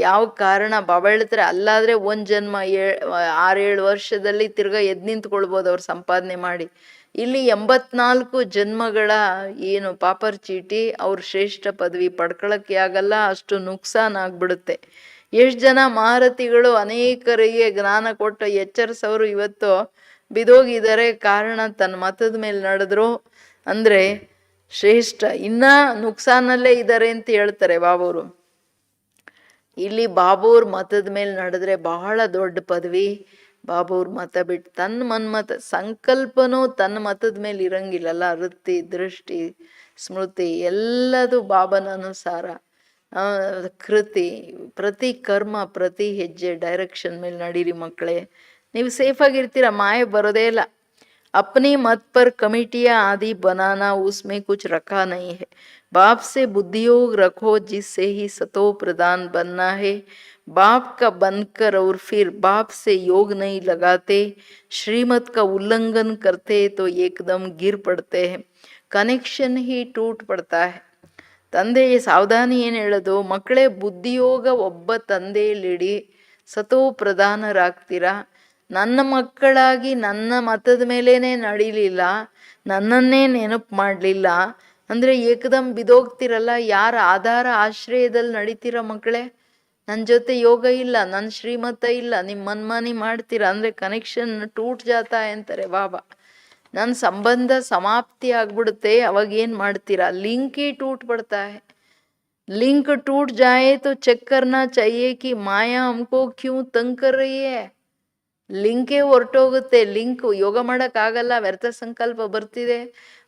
ಯಾವ ಕಾರಣ ಬಾಬಾ ಹೇಳ್ತಾರೆ, ಅಲ್ಲಾದ್ರೆ ಒಂದ್ ಜನ್ಮ 6-7 ವರ್ಷದಲ್ಲಿ ತಿರ್ಗಾ ಎದ್ ನಿಂತ್ಕೊಳ್ಬೋದು ಅವ್ರು ಸಂಪಾದನೆ ಮಾಡಿ. ಇಲ್ಲಿ 84 ಜನ್ಮಗಳ ಏನು ಪಾಪರ್ ಚೀಟಿ, ಅವ್ರ ಶ್ರೇಷ್ಠ ಪದವಿ ಪಡ್ಕೊಳಕ್ಕೆ ಆಗಲ್ಲ, ಅಷ್ಟು ನುಕ್ಸಾನ್ ಆಗ್ಬಿಡುತ್ತೆ. ಎಷ್ಟು ಜನ ಮಹಾರಥಿಗಳು ಅನೇಕರಿಗೆ ಜ್ಞಾನ ಕೊಟ್ಟು ಎಚ್ಚರಿಸೋರು ಇವತ್ತು ಬಿದೋಗಿದ್ದಾರೆ. ಕಾರಣ ತನ್ನ ಮತದ ಮೇಲೆ ನಡೆದ್ರು. ಅಂದ್ರೆ ಶ್ರೇಷ್ಠ ಇನ್ನ ನುಕ್ಸಾನಲ್ಲೇ ಇದ್ದಾರೆ ಅಂತ ಹೇಳ್ತಾರೆ ಬಾಬೂರು. ಇಲ್ಲಿ ಬಾಬೂರ್ ಮತದ ಮೇಲೆ ನಡೆದ್ರೆ ಬಹಳ ದೊಡ್ಡ ಪದವಿ. ಬಾಬೂರ್ ಮತ ಬಿಟ್ಟು ತನ್ನ ಮನ್ಮತ ಸಂಕಲ್ಪನೂ ತನ್ನ ಮತದ ಮೇಲೆ ಇರಂಗಿಲ್ಲಲ್ಲ. ವೃತ್ತಿ, ದೃಷ್ಟಿ, ಸ್ಮೃತಿ ಎಲ್ಲದು ಬಾಬನ ಅನುಸಾರ. ಕೃತಿ, ಪ್ರತಿ ಕರ್ಮ, ಪ್ರತಿ ಹೆಜ್ಜೆ ಡೈರೆಕ್ಷನ್ ಮೇಲೆ ನಡೀರಿ ಮಕ್ಕಳೇ, ನೀವು ಸೇಫಾಗಿರ್ತೀರ, ಮಾಯ ಬರೋದೇ ಇಲ್ಲ. अपनी मत पर कमेटियां आदि बनाना उसमें कुछ रखा नहीं है. बाप से बुद्धियोग रखो जिससे ही सतो प्रदान बनना है. बाप का बनकर और फिर बाप से योग नहीं लगाते, श्रीमत का उल्लंघन करते तो एकदम गिर पड़ते हैं, कनेक्शन ही टूट पड़ता है. ತಂದೆ ಸಾವಧಾನಿ ಏನು ಹೇಳೋದು, ಮಕ್ಕಳೇ ಬುದ್ಧಿಯೋಗ ಒಬ್ಬ ತಂದೆಯಲ್ಲಿಡಿ ಸತೋ ಪ್ರಧಾನರಾಗ್ತೀರಾ. ನನ್ನ ಮಕ್ಕಳಾಗಿ ನನ್ನ ಮತದ ಮೇಲೇನೆ ನಡೀಲಿಲ್ಲ, ನನ್ನನ್ನೇ ನೆನಪು ಮಾಡಲಿಲ್ಲ ಅಂದರೆ ಏಕದಮ್ ಬಿದೋಗ್ತಿರಲ್ಲ. ಯಾರ ಆಧಾರ ಆಶ್ರಯದಲ್ಲಿ ನಡೀತೀರ ಮಕ್ಕಳೇ? ನನ್ನ ಜೊತೆ ಯೋಗ ಇಲ್ಲ, ನನ್ನ ಶ್ರೀಮತ ಇಲ್ಲ, ನಿಮ್ಮ ಮನ್ಮಾನಿ ಮಾಡ್ತೀರಾ ಅಂದರೆ ಕನೆಕ್ಷನ್ ಟೂಟ್ ಜಾತ ಅಂತಾರೆ ಬಾಬಾ. ನನ್ನ ಸಂಬಂಧ ಸಮಾಪ್ತಿ ಆಗ್ಬಿಡುತ್ತೆ. ಅವಾಗ ಏನು ಮಾಡ್ತೀರಾ? ಲಿಂಕ್ ही टूट पड़ता है. लिंक टूट जाए तो चेक करना चाहिए कि माया हमको क्यों तंग कर रही है. ಲಿಂಕೇ ಹೊರಟೋಗುತ್ತೆ. ಲಿಂಕ್ ಯೋಗ ಮಾಡೋಕ್ಕಾಗಲ್ಲ, ವ್ಯರ್ಥ ಸಂಕಲ್ಪ ಬರ್ತಿದೆ,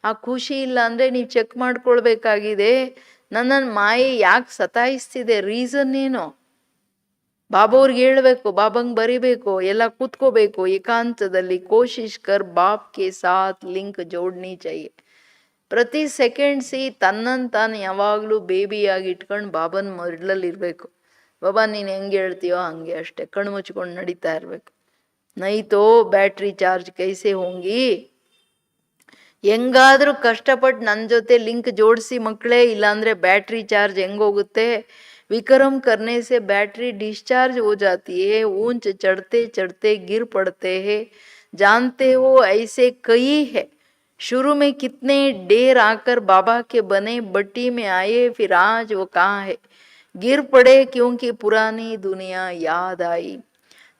ಆ ಖುಷಿ ಇಲ್ಲ ಅಂದರೆ ನೀವು ಚೆಕ್ ಮಾಡ್ಕೊಳ್ಬೇಕಾಗಿದೆ. ನನ್ನನ್ನು ಮಾಯೆ ಯಾಕೆ ಸತಾಯಿಸ್ತಿದೆ, ರೀಸನ್ ಏನು? ಬಾಬವ್ರಿಗೆ ಹೇಳ್ಬೇಕು, ಬಾಬಂಗೆ ಬರಿಬೇಕು, ಎಲ್ಲ ಕೂತ್ಕೋಬೇಕು ಏಕಾಂತದಲ್ಲಿ. ಕೋಶಿಶ್ ಕರ್ ಬಾಪ್ ಕೆ ಸಾಥ್ ಲಿಂಕ್ ಜೋಡ್ನಿ ಚಾಹಿಯೆ. ಪ್ರತಿ ಸೆಕೆಂಡ್ ತನ್ನನ್ನು ತಾನು ಯಾವಾಗಲೂ ಬೇಬಿಯಾಗಿ ಇಟ್ಕೊಂಡು ಬಾಬನ ಮೊದಲಲ್ಲಿ ಇರಬೇಕು. ಬಾಬಾ ನೀನು ಹೆಂಗೆ ಹೇಳ್ತೀಯೋ ಹಂಗೆ ಅಷ್ಟೇ, ಕಣ್ಣು ಮುಚ್ಕೊಂಡು ನಡೀತಾ ಇರಬೇಕು. ನೈ ತೋ ಬ್ಯಾಟ್ರಿ ಚಾರ್ಜ್ ಕೈಸೆ ಹೋಂಗಿ. ಹೆಂಗಾದ್ರೂ ಕಷ್ಟಪಟ್ಟು ನನ್ನ ಜೊತೆ ಲಿಂಕ್ ಜೋಡಿಸಿ ಮಕ್ಕಳೇ, ಇಲ್ಲಾಂದ್ರೆ ಬ್ಯಾಟ್ರಿ ಚಾರ್ಜ್ ಹೆಂಗೋಗುತ್ತೆ. विक्रम करने से बैटरी डिस्चार्ज हो जाती है, ऊंच चढ़ते चढ़ते गिर पड़ते हैं. जानते हो ऐसे कई है. शुरू में कितने डेर आकर बाबा के बने बट्टी में आए, फिर आज वो कहाँ है, गिर पड़े क्योंकि पुरानी दुनिया याद आई.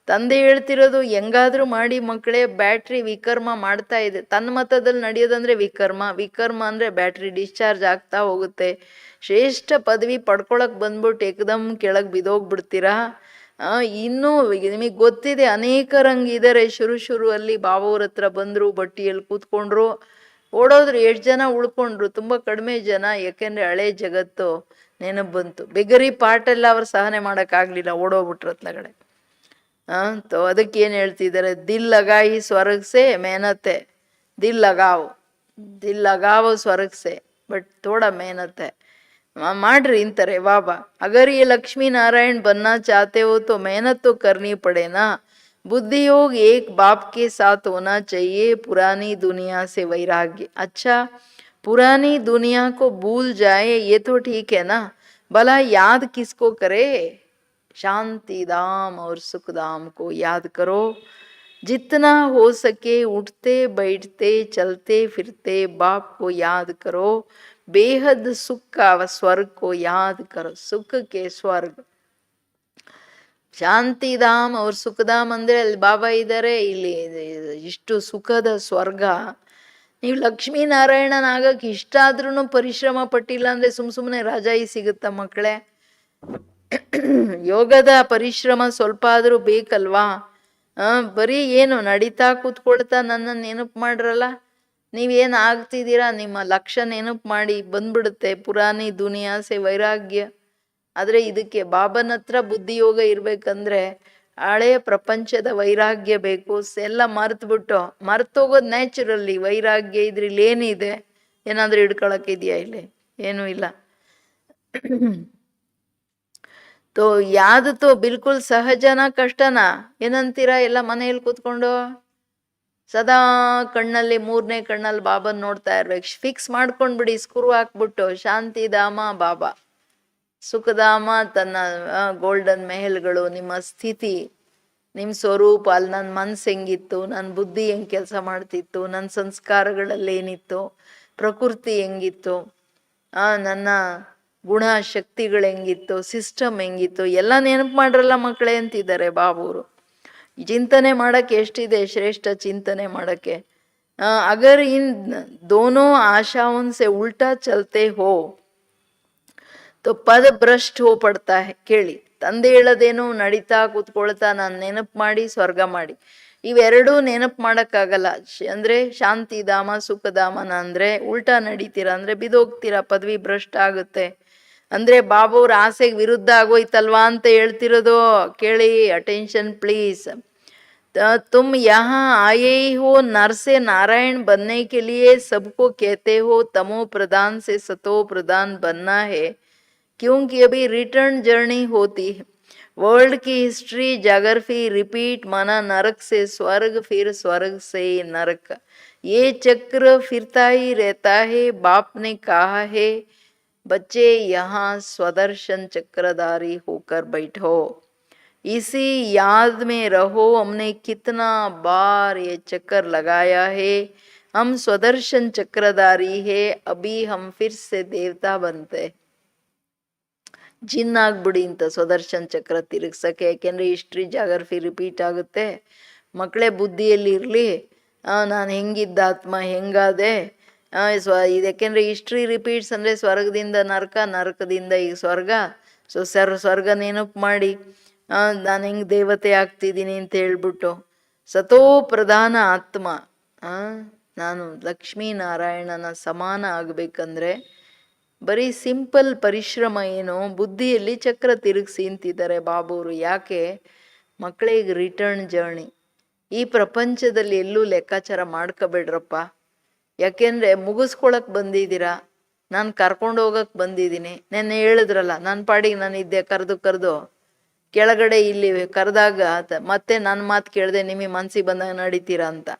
ತಂದೆ ಹೇಳ್ತಿರೋದು, ಹೆಂಗಾದ್ರೂ ಮಾಡಿ ಮಕ್ಕಳೇ ಬ್ಯಾಟ್ರಿ ವಿಕರ್ಮ ಮಾಡ್ತಾ ಇದೆ. ತನ್ನ ಮತದಲ್ಲಿ ನಡೆಯೋದಂದ್ರೆ ವಿಕರ್ಮ, ವಿಕರ್ಮ ಅಂದ್ರೆ ಬ್ಯಾಟ್ರಿ ಡಿಸ್ಚಾರ್ಜ್ ಆಗ್ತಾ ಹೋಗುತ್ತೆ. ಶ್ರೇಷ್ಠ ಪದವಿ ಪಡ್ಕೊಳಕ್ ಬಂದ್ಬಿಟ್ಟು ಏಕದಮ್ ಕೆಳಗೆ ಬಿದೋಗ್ಬಿಡ್ತೀರಾ. ಇನ್ನೂ ನಿಮಗೆ ಗೊತ್ತಿದೆ, ಅನೇಕರಂಗಿದ್ದಾರೆ. ಶುರುವಲ್ಲಿ ಬಾಬವ್ರ ಹತ್ರ ಬಂದರು, ಬಟ್ಟಿಯಲ್ಲಿ ಕೂತ್ಕೊಂಡ್ರು, ಓಡೋದ್ರು. ಎಷ್ಟು ಜನ ಉಳ್ಕೊಂಡ್ರು? ತುಂಬ ಕಡಿಮೆ ಜನ. ಯಾಕೆಂದ್ರೆ ಹಳೆ ಜಗತ್ತು ನೆನಪು ಬಂತು. ಬೆಗರಿ ಪಾಟೆಲ್ಲ ಅವ್ರು ಸಹನೆ ಮಾಡೋಕ್ಕಾಗಲಿಲ್ಲ, ಓಡೋಗ್ಬಿಟ್ರು ಅತ್ಲಗಡೆ. तो ಅದಕ್ಕೆ ಏನು ಹೇಳ್ತಿದ್ದಾರೆ, ದಿಲ್ ಲಗಾಯಿ ಸ್ವರ್ಗ ಸೆ मेहनत है, दिल लगाओ, दिल लगाओ स्वर्ग से, बट थोड़ा मेहनत है, ಮಾಡ್ರಿ ಅಂತಾರೆ ಬಾಬಾ. अगर ये लक्ष्मी नारायण बनना चाहते हो तो मेहनत तो करनी पड़े ना. बुद्धि योग एक बाप के साथ होना चाहिए, पुरानी दुनिया से वैराग्य. अच्छा, पुरानी दुनिया को भूल जाए ये तो ठीक है ना, भला याद किसको करे? शांति धाम और सुख धाम को याद करो. जितना हो सके उठते बैठते चलते फिरते बाप को याद करो. बेहद सुख का स्वर्ग को याद करो. सुख के स्वर्ग ಶಾಂತಿಧಾಮ್ ಅವ್ರ ಸುಖಧಾಮ್ ಅಂದ್ರೆ ಅಲ್ಲಿ ಬಾಬಾ ಇದ್ದಾರೆ, ಇಲ್ಲಿ ಇಷ್ಟು ಸುಖದ ಸ್ವರ್ಗ. ನೀವು ಲಕ್ಷ್ಮೀನಾರಾಯಣನಾಗಕ್ಕೆ ಇಷ್ಟ ಆದ್ರೂ ಪರಿಶ್ರಮ ಪಟ್ಟಿಲ್ಲ ಅಂದ್ರೆ ಸುಮ್ಮನೆ ರಾಜಾಯಿ ಸಿಗುತ್ತ ಮಕ್ಕಳೇ? ಯೋಗದ ಪರಿಶ್ರಮ ಸ್ವಲ್ಪ ಆದ್ರೂ ಬೇಕಲ್ವಾ? ಬರೀ ಏನು ನಡೀತಾ ಕೂತ್ಕೊಳ್ತಾ ನನ್ನ ನೆನಪು ಮಾಡ್ರಲ್ಲ, ನೀವೇನು ಆಗ್ತಿದ್ದೀರಾ, ನಿಮ್ಮ ಲಕ್ಷ್ಯ ನೆನಪು ಮಾಡಿ ಬಂದ್ಬಿಡುತ್ತೆ ಪುರಾಣಿ ದುನಿಯಾಸೆ ವೈರಾಗ್ಯ. ಆದ್ರೆ ಇದಕ್ಕೆ ಬಾಬನ ಹತ್ರ ಬುದ್ಧಿಯೋಗ ಇರ್ಬೇಕಂದ್ರೆ ಹಳೆಯ ಪ್ರಪಂಚದ ವೈರಾಗ್ಯ ಬೇಕು. ಎಲ್ಲ ಮರ್ತ್ಬಿಟ್ಟು ಮರ್ತೋಗೋದು ನ್ಯಾಚುರಲಿ. ವೈರಾಗ್ಯ ಇದ್ರಲ್ಲಿ ಏನಿದೆ? ಏನಾದ್ರೂ ಹಿಡ್ಕೊಳಕ್ಕಿದ್ಯಾ? ಇಲ್ಲಿ ಏನೂ ಇಲ್ಲ. ತೋ ಯಾದ್ ತೋ ಬಿಲ್ಕುಲ್ ಸಹಜನಾ ಕಷ್ಟನಾ? ಏನಂತೀರಾ ಎಲ್ಲ ಮನೆಯಲ್ಲಿ ಕೂತ್ಕೊಂಡು? ಸದಾ ಕಣ್ಣಲ್ಲಿ, ಮೂರನೇ ಕಣ್ಣಲ್ಲಿ ಬಾಬನ್ ನೋಡ್ತಾ ಇರ್ಬೇಕು. ಫಿಕ್ಸ್ ಮಾಡ್ಕೊಂಡ್ಬಿಡಿ, ಸ್ಕ್ರೂ ಹಾಕ್ಬಿಟ್ಟು. ಶಾಂತಿಧಾಮ ಬಾಬಾ, ಸುಖಧಾಮ ತನ್ನ ಗೋಲ್ಡನ್ ಮೆಹಲ್ಗಳು, ನಿಮ್ಮ ಸ್ಥಿತಿ, ನಿಮ್ಮ ಸ್ವರೂಪ. ಅಲ್ಲಿ ನನ್ನ ಮನ್ಸು ಹೆಂಗಿತ್ತು, ನನ್ನ ಬುದ್ಧಿ ಹೆಂಗ್ ಕೆಲಸ ಮಾಡ್ತಿತ್ತು, ನನ್ನ ಸಂಸ್ಕಾರಗಳಲ್ಲಿ ಏನಿತ್ತು, ಪ್ರಕೃತಿ ಹೆಂಗಿತ್ತು, ನನ್ನ ಗುಣ ಶಕ್ತಿಗಳು ಹೆಂಗಿತ್ತು, ಸಿಸ್ಟಮ್ ಹೆಂಗಿತ್ತು, ಎಲ್ಲ ನೆನಪು ಮಾಡ್ರಲ್ಲ ಮಕ್ಕಳೇ ಅಂತಿದ್ದಾರೆ ಬಾಬೂರು. ಚಿಂತನೆ ಮಾಡಕ್ಕೆ ಎಷ್ಟಿದೆ, ಶ್ರೇಷ್ಠ ಚಿಂತನೆ ಮಾಡಕ್ಕೆ. ಅಗರ್ ಇನ್ ದೋನೋ ಆಶಾओं से उल्टा चलते हो तो ಪದ ಭ್ರಷ್ಟ ಹೋ ಪಡ್ತಾ ಹೇ. ಕೇಳಿ, ತಂದೆ ಹೇಳೋದೇನು, ನಡೀತಾ ಕೂತ್ಕೊಳ್ತಾ ನಾನು ನೆನಪು ಮಾಡಿ ಸ್ವರ್ಗ ಮಾಡಿ, ಇವೆರಡೂ ನೆನಪು ಮಾಡಕ್ಕಾಗಲ್ಲ. ಅಂದ್ರೆ ಶಾಂತಿಧಾಮ ಸುಖಧಾಮನ ಅಂದ್ರೆ ಉಲ್ಟಾ ನಡೀತೀರಾ ಅಂದ್ರೆ ಬಿದೋಗ್ತೀರಾ, ಪದವಿ ಭ್ರಷ್ಟ ಆಗುತ್ತೆ. ಅಂದ್ರೆ ಬಾಬುವ್ರ ಆಸೆಗೆ ವಿರುದ್ಧ ಆಗೋಯ್ತಲ್ವಾ ಅಂತ ಹೇಳ್ತಿರೋದು. ಕೇಳಿ, ಅಟೆನ್ಷನ್ ಪ್ಲೀಸ್. तुम यहाँ आए ही हो नर से नारायण बनने के लिए, सबको कहते हो तमो प्रधान से सतो प्रधान बनना है, क्योंकि अभी रिटर्न जर्नी होती है. वर्ल्ड की हिस्ट्री ज्योग्राफी रिपीट, माना नरक से स्वर्ग फिर स्वर्ग से नरक, ये चक्र फिरता ही रहता है. बाप ने कहा है बच्चे यहाँ स्वदर्शन चक्रधारी होकर बैठो, इसी याद में रहो. हमने कितना बार ये चक्कर लगाया है, हम स्वदर्शन चक्रधारी है, अभी हम फिर से देवता बनते. ಜಿನ್ ಆಗ್ಬಿಡಿ ಅಂತ ಸ್ವದರ್ಶನ್ ಚಕ್ರ ತಿರುಗ್ಸಕ್ಕೆ. ಯಾಕೆಂದ್ರೆ ಹಿಸ್ಟ್ರಿ ಜಾಗ್ರಫಿ ರಿಪೀಟ್ ಆಗುತ್ತೆ. ಮಕ್ಕಳೇ ಬುದ್ಧಿಯಲ್ಲಿ ಇರಲಿ, ನಾನು ಹೆಂಗಿದ್ದ ಆತ್ಮ ಹೆಂಗಾದೆ. ಯಾಕೆಂದ್ರೆ ಹಿಸ್ಟ್ರಿ ರಿಪೀಟ್ಸ್ ಅಂದ್ರೆ ಸ್ವರ್ಗದಿಂದ ನರಕ, ನರಕದಿಂದ ಈಗ ಸ್ವರ್ಗ. ಸೊ ಸ್ವರ್ಗ ನೆನಪು ಮಾಡಿ ನಾನು ಹೆಂಗ್ ದೇವತೆ ಆಗ್ತಿದ್ದೀನಿ ಅಂತ ಹೇಳ್ಬಿಟ್ಟು, ಸತೋ ಪ್ರಧಾನ ಆತ್ಮ, ನಾನು ಲಕ್ಷ್ಮೀನಾರಾಯಣನ ಸಮಾನ ಆಗ್ಬೇಕಂದ್ರೆ ಬರೀ ಸಿಂಪಲ್ ಪರಿಶ್ರಮ ಏನು, ಬುದ್ಧಿಯಲ್ಲಿ ಚಕ್ರ ತಿರುಗಿಸಿ ಅಂತಿದ್ದಾರೆ ಬಾಬೂರು. ಯಾಕೆ ಮಕ್ಕಳಿಗೆ ರಿಟರ್ನ್ ಜರ್ನಿ. ಈ ಪ್ರಪಂಚದಲ್ಲಿ ಎಲ್ಲೂ ಲೆಕ್ಕಾಚಾರ ಮಾಡ್ಕೋಬೇಡ್ರಪ್ಪ. ಯಾಕೆಂದ್ರೆ ಮುಗಿಸ್ಕೊಳಕ್ ಬಂದಿದ್ದೀರಾ, ನಾನು ಕರ್ಕೊಂಡು ಹೋಗಕ್ ಬಂದಿದ್ದೀನಿ. ನೆನ್ನೆ ಹೇಳಿದ್ರಲ್ಲ, ನನ್ನ ಪಾಡಿಗೆ ನಾನು ಇದ್ದೆ, ಕರೆದು ಕೆಳಗಡೆ ಇಲ್ಲಿ ಕರೆದಾಗ ಮತ್ತೆ ನನ್ನ ಮಾತು ಕೇಳದೆ ನಿಮಗೆ ಮನ್ಸಿಗೆ ಬಂದಾಗ ನಡೀತೀರಾ ಅಂತ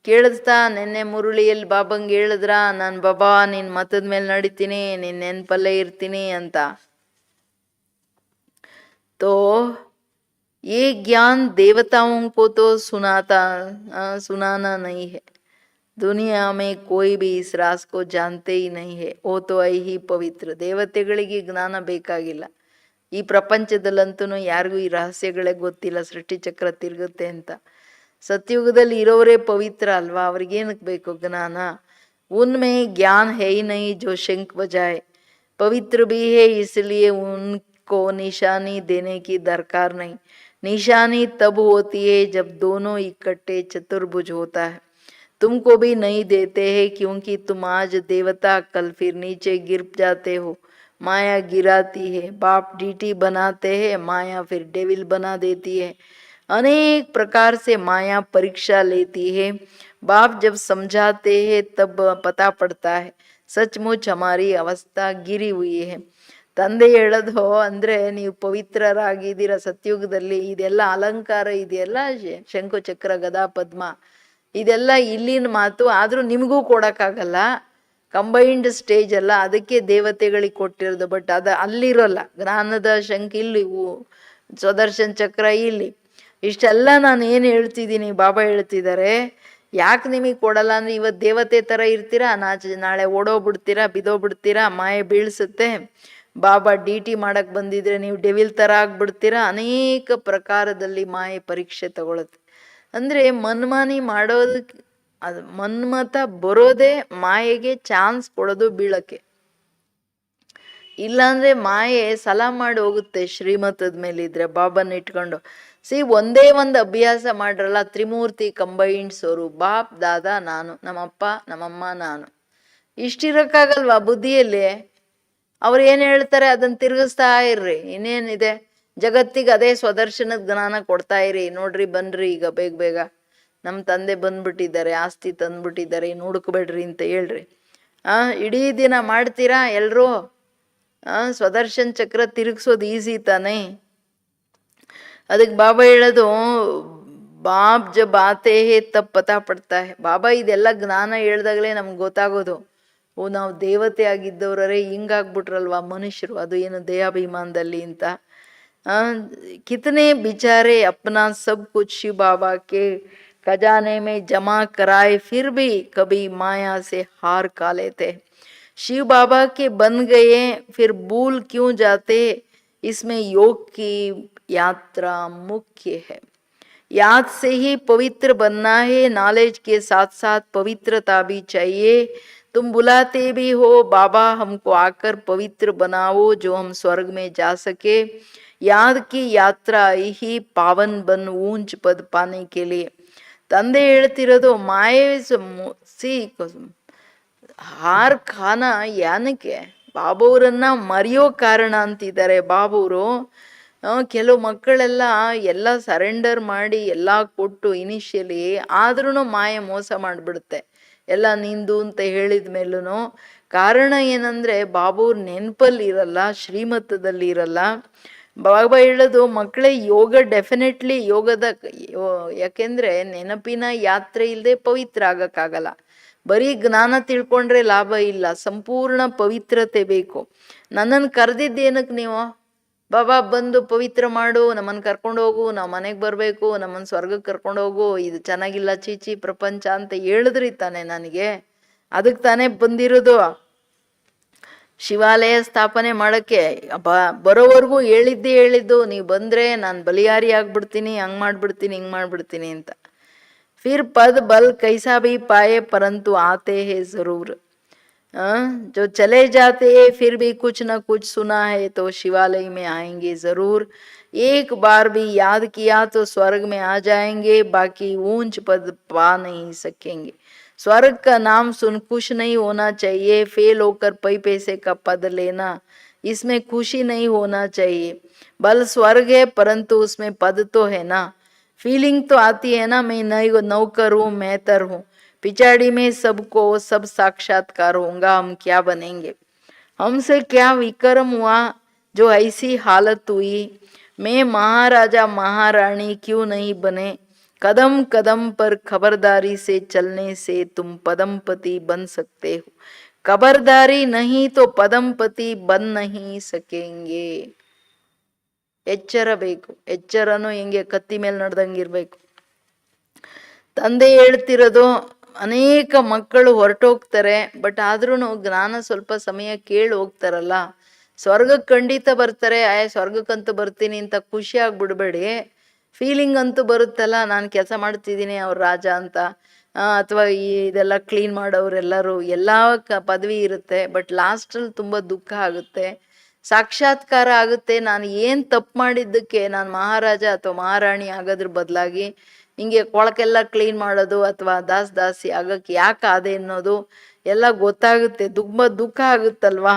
ಕೇಳಿಸ್ತಾ. ನೆನ್ನೆ ಮುರುಳಿಯಲ್ಲಿ ಬಾಬಂಗೆ ಹೇಳಿದ್ರ, ನಾನು ಬಾಬಾ ನಿನ್ ಮತದ ಮೇಲೆ ನಡಿತೀನಿ, ನಿನ್ ನೆನ್ಪಲ್ಲೇ ಇರ್ತೀನಿ ಅಂತ. तो ये ज्ञान देवताओं को तो सुनाना नहीं है. दुनिया में कोई भी इस राज को जानते ही नहीं है. वो तो ऐ ही पवित्र. ದೇವತೆಗಳಿಗೆ ಜ್ಞಾನ ಬೇಕಾಗಿಲ್ಲ. ಈ ಪ್ರಪಂಚದಲ್ಲಂತೂ ಯಾರಿಗೂ ಈ ರಹಸ್ಯಗಳೇ ಗೊತ್ತಿಲ್ಲ, ಸೃಷ್ಟಿ ಚಕ್ರ ತಿರುಗುತ್ತೆ ಅಂತ. ಸತ್ಯುಗದಲ್ಲಿ ಇರೋರೇ ಪವಿತ್ರ ಅಲ್ವಾ, ಅವ್ರಿಗೇನಕ್ಕೆ ಬೇಕು ಜ್ಞಾನ? उनमें ज्ञान है ही नहीं जो शंख बजाए. पवित्र भी है इसलिए उनको निशानी देने की दरकार नहीं. निशानी तब होती है जब दोनों इकट्ठे चतुर्भुज होता है. तुमको भी नहीं देते हैं क्योंकि तुम आज देवता कल फिर नीचे गिर जाते हो. माया गिराती है, बाप डीटी बनाते हैं, माया फिर डेविल बना देती है। अनेक प्रकार से माया परीक्षा लेती है। बाप जब समझाते हैं तब पता पड़ता है सचमुच हमारी अवस्था गिरी हुई है। ತಂದೆ ಹೇಳೋದು ಅಂದ್ರೆ ನೀವು ಪವಿತ್ರರಾಗಿದ್ದೀರ ಸತ್ಯುಗದಲ್ಲಿ, ಇದೆಲ್ಲ ಅಲಂಕಾರ ಇದೆಯಲ್ಲ, ಶಂಕು ಚಕ್ರ ಗದಾ ಪದ್ಮ ಇದೆಲ್ಲ ಇಲ್ಲಿನ ಮಾತು, ಆದ್ರೂ ನಿಮಗೂ ಕೊಡಕ್ಕಾಗಲ್ಲ, ಕಂಬೈನ್ಡ್ ಸ್ಟೇಜ್ ಅಲ್ಲ, ಅದಕ್ಕೆ ದೇವತೆಗಳಿಗೆ ಕೊಟ್ಟಿರೋದು. ಬಟ್ ಅಲ್ಲಿರೋಲ್ಲ, ಜ್ಞಾನದ ಶಂಖ ಇಲ್ಲಿ, ಸ್ವದರ್ಶನ್ ಚಕ್ರ ಇಲ್ಲಿ, ಇಷ್ಟೆಲ್ಲ ನಾನು ಏನು ಹೇಳ್ತಿದ್ದೀನಿ ಬಾಬಾ ಹೇಳ್ತಿದ್ದಾರೆ. ಯಾಕೆ ನಿಮಗೆ ಕೊಡಲ್ಲ ಅಂದ್ರೆ ಇವತ್ತು ದೇವತೆ ತರ ಇರ್ತೀರಾ, ನಾಳೆ ಓಡೋಗ್ಬಿಡ್ತೀರಾ, ಬಿದ್ದೋಗ್ಬಿಡ್ತೀರಾ, ಮಾಯೆ ಬೀಳ್ಸುತ್ತೆ. ಬಾಬಾ ಡಿ ಮಾಡಕ್ ಬಂದಿದ್ರೆ ನೀವು ಡೆವಿಲ್ ತರ ಆಗ್ಬಿಡ್ತೀರಾ. ಅನೇಕ ಪ್ರಕಾರದಲ್ಲಿ ಮಾಯೆ ಪರೀಕ್ಷೆ ತಗೊಳುತ್ತೆ. ಅಂದ್ರೆ ಮನ್ಮಾನಿ ಮಾಡೋದಕ್ಕೆ, ಅದು ಮನ್ಮತ ಬರೋದೇ ಮಾಯೆಗೆ ಚಾನ್ಸ್ ಕೊಡೋದು ಬೀಳಕ್ಕೆ. ಇಲ್ಲಾಂದ್ರೆ ಮಾಯೆ ಸಲಾ ಮಾಡಿ ಹೋಗುತ್ತೆ ಶ್ರೀಮತದ ಮೇಲಿದ್ರೆ ಬಾಬಾನ ಇಟ್ಕೊಂಡು. ಒಂದೇ ಒಂದು ಅಭ್ಯಾಸ ಮಾಡ್ರಲ್ಲ, ತ್ರಿಮೂರ್ತಿ ಕಂಬೈನ್ಸ್ ಅವರು, ಬಾಪ್ ದಾದಾ ನಾನು, ನಮ್ಮಪ್ಪ ನಮ್ಮಮ್ಮ ನಾನು, ಇಷ್ಟಿರಕ್ಕಾಗಲ್ವಾ ಬುದ್ಧಿಯಲ್ಲಿ? ಅವ್ರು ಏನ್ ಹೇಳ್ತಾರೆ ಅದನ್ನ ತಿರುಗಿಸ್ತಾ ಇರ್ರಿ. ಇನ್ನೇನಿದೆ, ಜಗತ್ತಿಗೆ ಅದೇ ಸ್ವದರ್ಶನದ ಜ್ಞಾನ ಕೊಡ್ತಾ ಇರಿ. ನೋಡ್ರಿ ಬನ್ರಿ ಈಗ ಬೇಗ ಬೇಗ, ನಮ್ಮ ತಂದೆ ಬಂದ್ಬಿಟ್ಟಿದ್ದಾರೆ, ಆಸ್ತಿ ತಂದ್ಬಿಟ್ಟಿದ್ದಾರೆ, ಇನ್ನು ಹುಡುಕ್ಬೇಡ್ರಿ ಅಂತ ಹೇಳ್ರಿ. ಇಡೀ ದಿನ ಮಾಡ್ತೀರಾ ಎಲ್ರೂ? ಸ್ವದರ್ಶನ್ ಚಕ್ರ ತಿರುಗಿಸೋದು ಈಸಿ ತಾನೇ. ಅದಕ್ಕೆ ಬಾಬಾ ಹೇಳೋದು, ಬಾಪ್ ಜಬ್ ಆತೆ ಹೇ ತಬ್ ಪತಾ ಪಡ್ತಾ ಹೇ. ಬಾಬಾ ಇದೆಲ್ಲ ಜ್ಞಾನ ಹೇಳ್ದಾಗಲೇ ನಮ್ಗೆ ಗೊತ್ತಾಗೋದು, ಓ ನಾವು ದೇವತೆ ಆಗಿದ್ದವ್ರೇ ಹಿಂಗಾಗ್ಬಿಟ್ರಲ್ವಾ ಮನುಷ್ಯರು, ಅದು ಏನು ದೇಹಾಭಿಮಾನದಲ್ಲಿ ಅಂತ. ಕಿತನೆ ಬಿಚಾರೆ ಅಪ್ನಾ ಸಬ್ ಕುಚ್ ಶಿವ ಬಾಬಾ ಕೆ ಖಜಾನೆ ಮೇ ಜಮಾ कराए फिर भी कभी माया से हार खा लेते। शिव बाबा के बन गए फिर भूल क्यों जाते, इसमें योग की यात्रा मुख्य है। याद से ही पवित्र बनना है, नॉलेज के साथ साथ पवित्रता भी चाहिए। तुम बुलाते भी हो बाबा हमको आकर पवित्र बनाओ जो हम स्वर्ग में जा सके। याद की यात्रा ही पावन बन ऊंच पद पाने के लिए। ತಂದೆ ಹೇಳ್ತಿರೋದು ಮಾಯೆ ಸಿ ಹಾರ್ ಖಾನ ಯಾನಕ್ಕೆ, ಬಾಬುರನ್ನ ಮರೆಯೋ ಕಾರಣ ಅಂತಿದ್ದಾರೆ ಬಾಬುರು. ಕೆಲವು ಮಕ್ಕಳೆಲ್ಲ ಎಲ್ಲ ಸರೆಂಡರ್ ಮಾಡಿ ಎಲ್ಲ ಕೊಟ್ಟು ಇನಿಷಿಯಲಿ, ಆದ್ರೂ ಮಾಯೆ ಮೋಸ ಮಾಡಿಬಿಡುತ್ತೆ ಎಲ್ಲ ನಿಂದು ಅಂತ ಹೇಳಿದ ಮೇಲೂ. ಕಾರಣ ಏನಂದ್ರೆ ಬಾಬುರ್ ನೆನಪಲ್ಲಿ ಇರಲ್ಲ, ಶ್ರೀಮತದಲ್ಲಿ ಇರಲ್ಲ. ಬಾಬಾ ಹೇಳೋದು ಮಕ್ಕಳೇ ಯೋಗ ಡೆಫಿನೆಟ್ಲಿ ಯೋಗದ, ಯಾಕೆಂದ್ರೆ ನೆನಪಿನ ಯಾತ್ರೆ ಇಲ್ಲದೆ ಪವಿತ್ರ ಆಗಕ್ಕಾಗಲ್ಲ. ಬರೀ ಜ್ಞಾನ ತಿಳ್ಕೊಂಡ್ರೆ ಲಾಭ ಇಲ್ಲ, ಸಂಪೂರ್ಣ ಪವಿತ್ರತೆ ಬೇಕು. ನನ್ನನ್ನು ಕರೆದಿದ್ದೇನಕ್ಕೆ ನೀವು? ಬಾಬಾ ಬಂದು ಪವಿತ್ರ ಮಾಡು, ನಮ್ಮನ್ನು ಕರ್ಕೊಂಡು ಹೋಗು, ನಾವು ಮನೆಗೆ ಬರಬೇಕು, ನಮ್ಮನ್ನು ಸ್ವರ್ಗಕ್ಕೆ ಕರ್ಕೊಂಡು ಹೋಗು, ಇದು ಚೆನ್ನಾಗಿಲ್ಲ ಚೀಚಿ ಪ್ರಪಂಚ ಅಂತ ಹೇಳಿದ್ರಿ ತಾನೆ ನನಗೆ. ಅದಕ್ಕೆ ತಾನೇ ಬಂದಿರೋದು. ಶಿವಾಲಯ ಸ್ಥಾಪನೆ ಮಾಡಕ್ಕೆ ಬರೋವರೆಗೂ ಹೇಳಿದ್ದು, ನೀವು ಬಂದ್ರೆ ನಾನು ಬಲಿಯಾರಿ ಆಗ್ಬಿಡ್ತೀನಿ, ಹಂಗ್ ಮಾಡ್ಬಿಡ್ತೀನಿ, ಹಿಂಗ್ ಮಾಡ್ಬಿಡ್ತೀನಿ ಅಂತ. ಫಿರ್ ಪದ್ ಬಲ್ ಕೈಸಾ ಭಿ ಪಾಯೆ ಪರಂತು ಆತೆ ಹೇ ಜರೂರ್. जो चले जाते हैं फिर भी कुछ न कुछ सुना है तो शिवालय में आएंगे जरूर। एक बार भी याद किया तो स्वर्ग में आ जाएंगे, बाकी ऊंच पद पा नहीं सकेंगे। स्वर्ग का नाम सुन खुश नहीं होना चाहिए, फेल होकर पैसे का पद लेना इसमें खुशी नहीं होना चाहिए। बल स्वर्ग है परंतु उसमें पद तो है ना, फीलिंग तो आती है ना, मैं नौकर हूँ, मेहतर हूँ, पिछाड़ी में सबको सब साक्षात्कार होगा, हम क्या बनेंगे? हमसे क्या विक्रम हुआ जो ऐसी हालत हुई? मैं महाराजा महारानी क्यों नहीं बने? कदम कदम पर खबरदारी से चलने से तुम पदमपति बन सकते हो, खबरदारी नहीं तो पदमपति बन नहीं सकेंगे। ಎಚ್ಚರ ಬೇಕು. ಎಚ್ಚರನು ಹಿಂಗೆ ಕತ್ತಿ ಮೇಲೆ ನಡೆದಂಗಿರ್ಬೇಕು. ತಂದೆ ಹೇಳ್ತಿರೋದು, ಅನೇಕ ಮಕ್ಕಳು ಹೊರಟೋಗ್ತಾರೆ, ಬಟ್ ಆದ್ರೂ ಜ್ಞಾನ ಸ್ವಲ್ಪ ಸಮಯ ಕೇಳಿ ಹೋಗ್ತಾರಲ್ಲ, ಸ್ವರ್ಗಕ್ಕೆ ಖಂಡಿತ ಬರ್ತಾರೆ. ಸ್ವರ್ಗಕ್ಕಂತೂ ಬರ್ತೀನಿ ಅಂತ ಖುಷಿ ಆಗ್ಬಿಡ್ಬೇಡಿ. ಫೀಲಿಂಗ್ ಅಂತೂ ಬರುತ್ತಲ್ಲ, ನಾನು ಕೆಲಸ ಮಾಡ್ತಿದ್ದೀನಿ ಅವ್ರ ರಾಜ ಅಂತ, ಅಥವಾ ಇದೆಲ್ಲ ಕ್ಲೀನ್ ಮಾಡೋರೆಲ್ಲರೂ ಎಲ್ಲ ಪದವಿ ಇರುತ್ತೆ, ಬಟ್ ಲಾಸ್ಟಲ್ಲಿ ತುಂಬ ದುಃಖ ಆಗುತ್ತೆ, ಸಾಕ್ಷಾತ್ಕಾರ ಆಗುತ್ತೆ. ನಾನು ಏನು ತಪ್ಪು ಮಾಡಿದ್ದಕ್ಕೆ ನಾನು ಮಹಾರಾಜ ಅಥವಾ ಮಹಾರಾಣಿ ಆಗೋದ್ರ ಬದಲಾಗಿ ಹಿಂಗೆ ಕೊಳಕೆಲ್ಲ ಕ್ಲೀನ್ ಮಾಡೋದು ಅಥವಾ ದಾಸಿ ಆಗಕ್ಕೆ ಯಾಕೆ ಆದೆ ಅನ್ನೋದು ಎಲ್ಲ ಗೊತ್ತಾಗುತ್ತೆ. ತುಂಬ ದುಃಖ ಆಗುತ್ತಲ್ವಾ.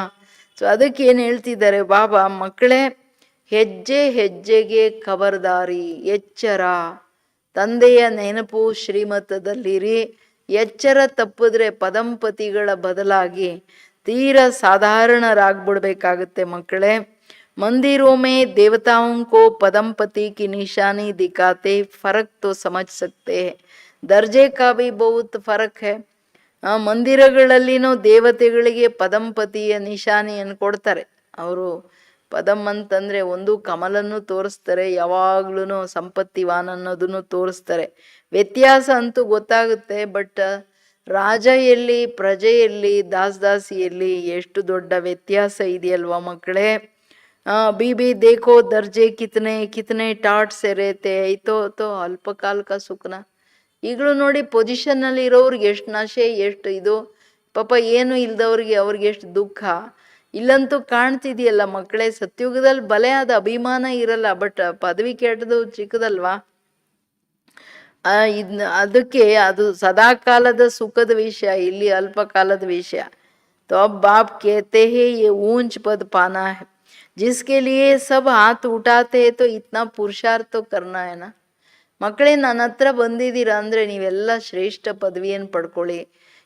ಸೊ ಅದಕ್ಕೆ ಏನು ಹೇಳ್ತಿದ್ದಾರೆ ಬಾಬಾ, ಮಕ್ಕಳೇ ಹೆಜ್ಜೆ ಹೆಜ್ಜೆಗೆ ಖಬರ್ದಾರಿ, ಎಚ್ಚರ, ತಂದೆಯ ನೆನಪು ಶ್ರೀಮತದಲ್ಲಿರಿ. ಎಚ್ಚರ ತಪ್ಪಿದ್ರೆ ಪದಂಪತಿಗಳ ಬದಲಾಗಿ ತೀರಾ ಸಾಧಾರಣರಾಗ್ಬಿಡ್ಬೇಕಾಗುತ್ತೆ ಮಕ್ಕಳೇ. मंदिरों में देवताओं को पदमपति की निशानी दिखाते, फर्क तो समझ सकते हैं, दर्जे का भी बहुत फर्क है. ಮಂದಿರಗಳಲ್ಲಿನೂ ದೇವತೆಗಳಿಗೆ ಪದಂಪತಿಯ ನಿಶಾನೆಯನ್ನು ಕೊಡ್ತಾರೆ. ಅವರು ಪದಂ ಅಂತಂದ್ರೆ ಒಂದು ಕಮಲನ್ನು ತೋರಿಸ್ತಾರೆ, ಯಾವಾಗ್ಲೂ ಸಂಪತ್ತಿವಾನ್ ಅನ್ನೋದನ್ನು ತೋರಿಸ್ತಾರೆ. ವ್ಯತ್ಯಾಸ ಅಂತೂ ಗೊತ್ತಾಗುತ್ತೆ. ಬಟ್ ರಾಜ ಎಲ್ಲಿ, ಪ್ರಜೆಯಲ್ಲಿ, ದಾಸದಾಸಿಯಲ್ಲಿ ಎಷ್ಟು ದೊಡ್ಡ ವ್ಯತ್ಯಾಸ ಇದೆಯಲ್ವಾ ಮಕ್ಕಳೇ. बीबी देखो दर्जे कितने कितने टाट से रहते तो ಅಲ್ಪಕಾಲ ಕಾ ಸುಖನ. ಈಗಲೂ ನೋಡಿ ಪೊಸಿಷನ್ನಲ್ಲಿ ಇರೋವ್ರಿಗೆ ಎಷ್ಟು ನಶೆ, ಎಷ್ಟು ಇದು, ಪಾಪ ಏನು ಇಲ್ದವ್ರಿಗೆ ಅವ್ರಿಗೆ ಎಷ್ಟು ದುಃಖ. ಇಲ್ಲಂತೂ ಕಾಣ್ತಿದೆಯಲ್ಲ ಮಕ್ಕಳೇ, ಸತ್ಯುಗದಲ್ಲಿ ಬಲೆ ಆದ ಅಭಿಮಾನ ಇರಲ್ಲ, ಬಟ್ ಪದವಿ ಕೆಟ್ಟದು ಚಿಕ್ಕದಲ್ವಾ. ಅದಕ್ಕೆ ಅದು ಸದಾಕಾಲದ ಸುಖದ ವಿಷಯ, ಇಲ್ಲಿ ಅಲ್ಪಕಾಲದ ವಿಷಯ. तो अब बाप कहते हैं ये ऊंच पद पाना है, जिसके लिए सब हाथ उठाते हैं, तो इतना पुरुषार्थ तो करना है ना. ಮಕ್ಕಳೇ, ನನ್ನ ಹತ್ರ ಬಂದಿದ್ದೀರಾ ಅಂದರೆ ನೀವೆಲ್ಲ ಶ್ರೇಷ್ಠ ಪದವಿಯನ್ನು ಪಡ್ಕೊಳ್ಳಿ.